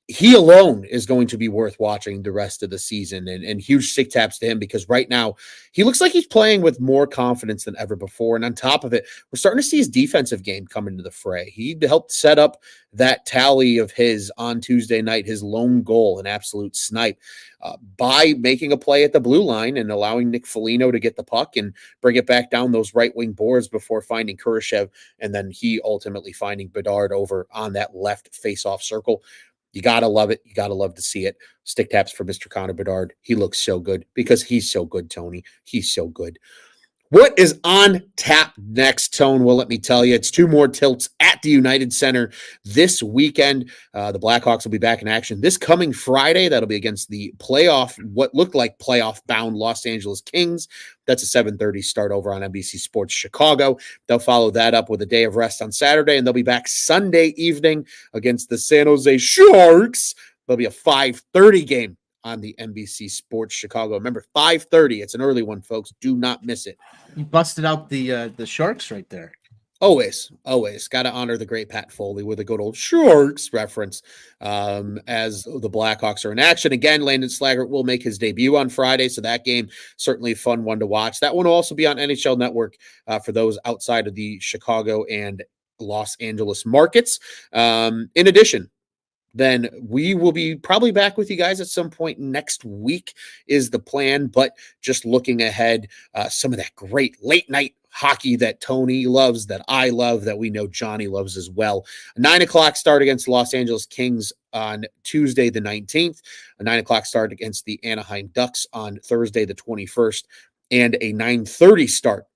He alone is going to be worth watching the rest of the season, and huge stick taps to him because right now he looks like he's playing with more confidence than ever before. And on top of it, we're starting to see his defensive game come into the fray. He helped set up that tally of his on Tuesday night, his lone goal, an absolute snipe, by making a play at the blue line and allowing Nick Foligno to get the puck and bring it back down those right wing boards before finding Kurashev, and then he ultimately finding Bedard over on that left face-off circle. You got to love it. You got to love to see it. Stick taps for Mr. Connor Bedard. He looks so good because he's so good, Tony. He's so good. What is on tap next, Tone? Well, let me tell you, it's two more tilts at the United Center this weekend. The Blackhawks will be back in action this coming Friday. That'll be against the what looked like playoff-bound Los Angeles Kings. That's a 7:30 start over on NBC Sports Chicago. They'll follow that up with a day of rest on Saturday, and they'll be back Sunday evening against the San Jose Sharks. There'll be a 5:30 game on the NBC Sports Chicago. Remember, 5:30. It's an early one, folks. Do not miss it. You busted out the Sharks right there. Always. Got to honor the great Pat Foley with a good old Sharks reference as the Blackhawks are in action. Again, Landon Slaggert will make his debut on Friday, so that game, certainly a fun one to watch. That one will also be on NHL Network for those outside of the Chicago and Los Angeles markets. In addition, then we will be probably back with you guys at some point next week is the plan. But just looking ahead, some of that great late night hockey that Tony loves, that I love, that we know Johnny loves as well. A 9:00 start against the Los Angeles Kings on Tuesday, the 19th, a 9:00 start against the Anaheim Ducks on Thursday, the 21st, and a 9:30 start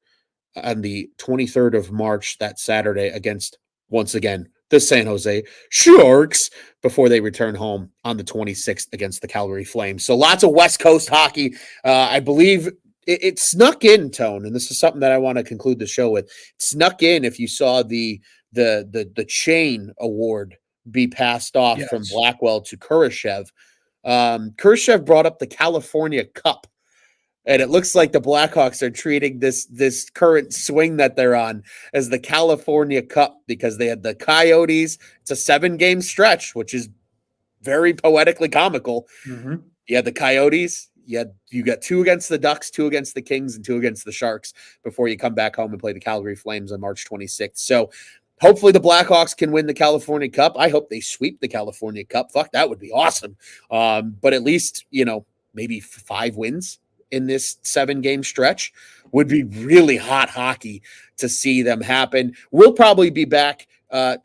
on the 23rd of March, that Saturday, against, once again, the San Jose Sharks before they return home on the 26th against the Calgary Flames. So lots of West Coast hockey. I believe it snuck in, Tone, and this is something that I want to conclude the show with. It snuck in if you saw the chain award be passed off from Blackwell to Kurashev. Kurashev brought up the California Cup. And it looks like the Blackhawks are treating this current swing that they're on as the California Cup because they had the Coyotes. It's a 7-game stretch, which is very poetically comical. Mm-hmm. You had the Coyotes. You got 2 against the Ducks, 2 against the Kings, and 2 against the Sharks before you come back home and play the Calgary Flames on March 26th. So hopefully the Blackhawks can win the California Cup. I hope they sweep the California Cup. Fuck, that would be awesome. But at least, maybe 5 wins in this 7-game stretch would be really hot hockey to see them happen. We'll probably be back,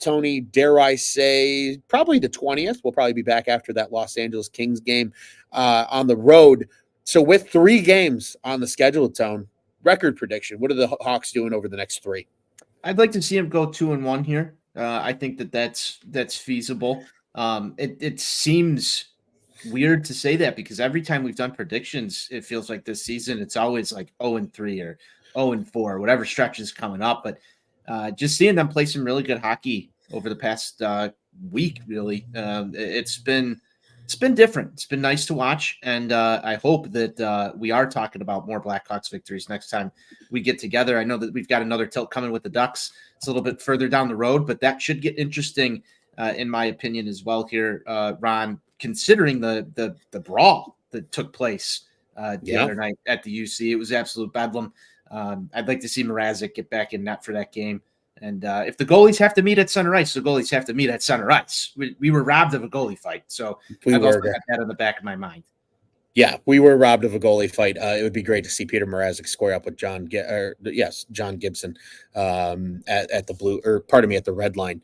Tony, dare I say, probably the 20th. We'll probably be back after that Los Angeles Kings game on the road. So with 3 games on the schedule, Tone, record prediction. What are the Hawks doing over the next 3? I'd like to see them go 2-1 here. I think that's feasible. It seems weird to say that because every time we've done predictions, it feels like this season it's always like 0-3 or 0-4, whatever stretch is coming up. But just seeing them play some really good hockey over the past week, really, it's been different. It's been nice to watch, and I hope that we are talking about more Blackhawks victories next time we get together. I know that we've got another tilt coming with the Ducks. It's a little bit further down the road, but that should get interesting, in my opinion, as well here, Ron, considering the brawl that took place the other night at the UC. It was absolute bedlam. I'd like to see Mrazek get back in net for that game. And if the goalies have to meet at center ice, the goalies have to meet at center ice. We were robbed of a goalie fight. So I've also got that in the back of my mind. Yeah, we were robbed of a goalie fight. It would be great to see Peter Mrazek square up with John Gibson at the red line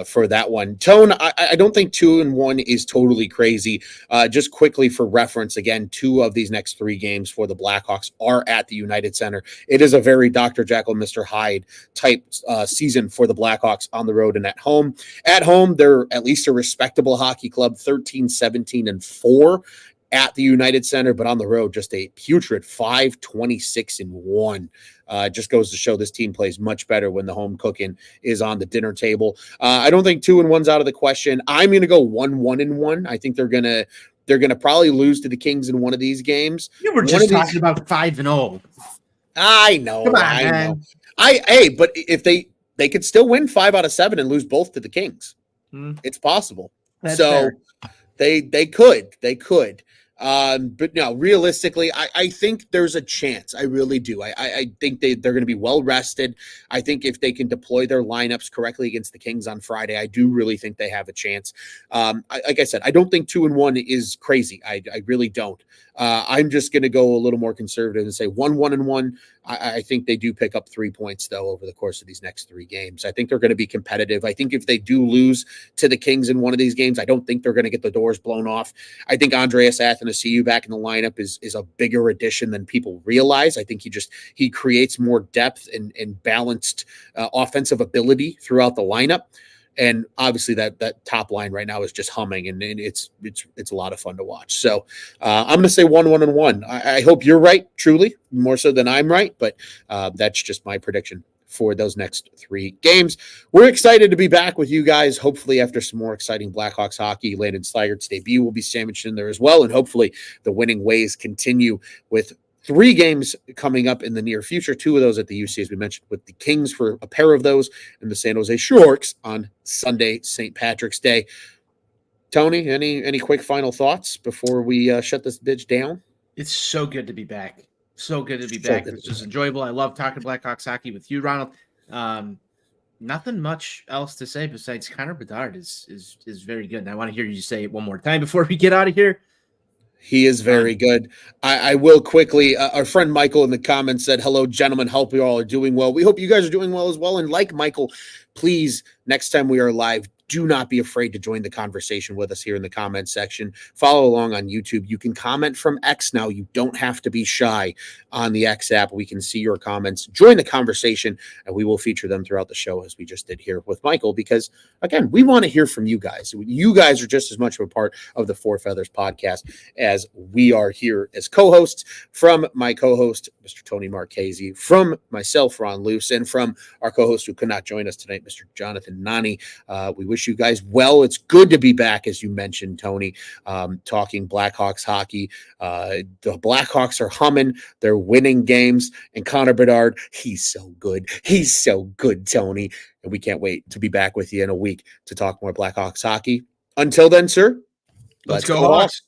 for that one. Tone, I don't think 2-1 is totally crazy. Just quickly for reference, again, 2 of these next 3 games for the Blackhawks are at the United Center. It is a very Dr. Jekyll, Mr. Hyde type season for the Blackhawks on the road and at home. At home, they're at least a respectable hockey club, 13-17-4. At the United Center, but on the road, just a putrid 5-26-1. Just goes to show this team plays much better when the home cooking is on the dinner table. I don't think 2-1's out of the question. I'm going to go 1-1-1. I think they're gonna probably lose to the Kings in one of these games. You were just talking about 5-0. I know. Come on, I man. know. But if they could still win 5 out of 7 and lose both to the Kings, it's possible. That's so fair. they could. But no, realistically, I think there's a chance. I really do. I think they're going to be well rested. I think if they can deploy their lineups correctly against the Kings on Friday, I do really think they have a chance. Like I said, I don't think 2-1 is crazy. I really don't. I'm just going to go a little more conservative and say 1-1-1. I think they do pick up 3 points, though, over the course of these next 3 games. I think they're going to be competitive. I think if they do lose to the Kings in one of these games, I don't think they're going to get the doors blown off. I think Andreas Athanasiou to see you back in the lineup is a bigger addition than people realize. I think he creates more depth and balanced offensive ability throughout the lineup. And obviously that top line right now is just humming, and it's a lot of fun to watch. So I'm going to say 1-1-1. I hope you're right, truly, more so than I'm right, but that's just my prediction for those next 3 games. We're excited to be back with you guys, hopefully after some more exciting Blackhawks hockey. Landon Sligert's debut will be sandwiched in there as well, and hopefully the winning ways continue with 3 games coming up in the near future. 2 of those at the UC, as we mentioned, with the Kings for a pair of those, and the San Jose Sharks on Sunday, St. Patrick's Day. Tony, any quick final thoughts before we shut this bitch down? It's so good to be back. So good to be back. It's just enjoyable. I love talking Blackhawks hockey with you, Ronald. Nothing much else to say besides Connor Bedard is very good. And I want to hear you say it one more time before we get out of here. He is very good. I will quickly, our friend Michael in the comments said, hello, gentlemen. Hope you all are doing well. We hope you guys are doing well as well. And like Michael, please, next time we are live, do not be afraid to join the conversation with us here in the comments section. Follow along on YouTube. You can comment from X now. You don't have to be shy on the X app. We can see your comments. Join the conversation, and we will feature them throughout the show as we just did here with Michael, because, again, we want to hear from you guys. You guys are just as much of a part of the Four Feathers podcast as we are here as co-hosts. From my co-host, Mr. Tony Marchese, from myself, Ron Luce, and from our co-host who could not join us tonight, Mr. Jonathan Nani. We wish you guys well. It's good to be back, as you mentioned, Tony, talking Blackhawks hockey. The Blackhawks are humming. They're winning games. And Connor Bedard, he's so good. He's so good, Tony. And we can't wait to be back with you in a week to talk more Blackhawks hockey. Until then, sir, let's go Hawks.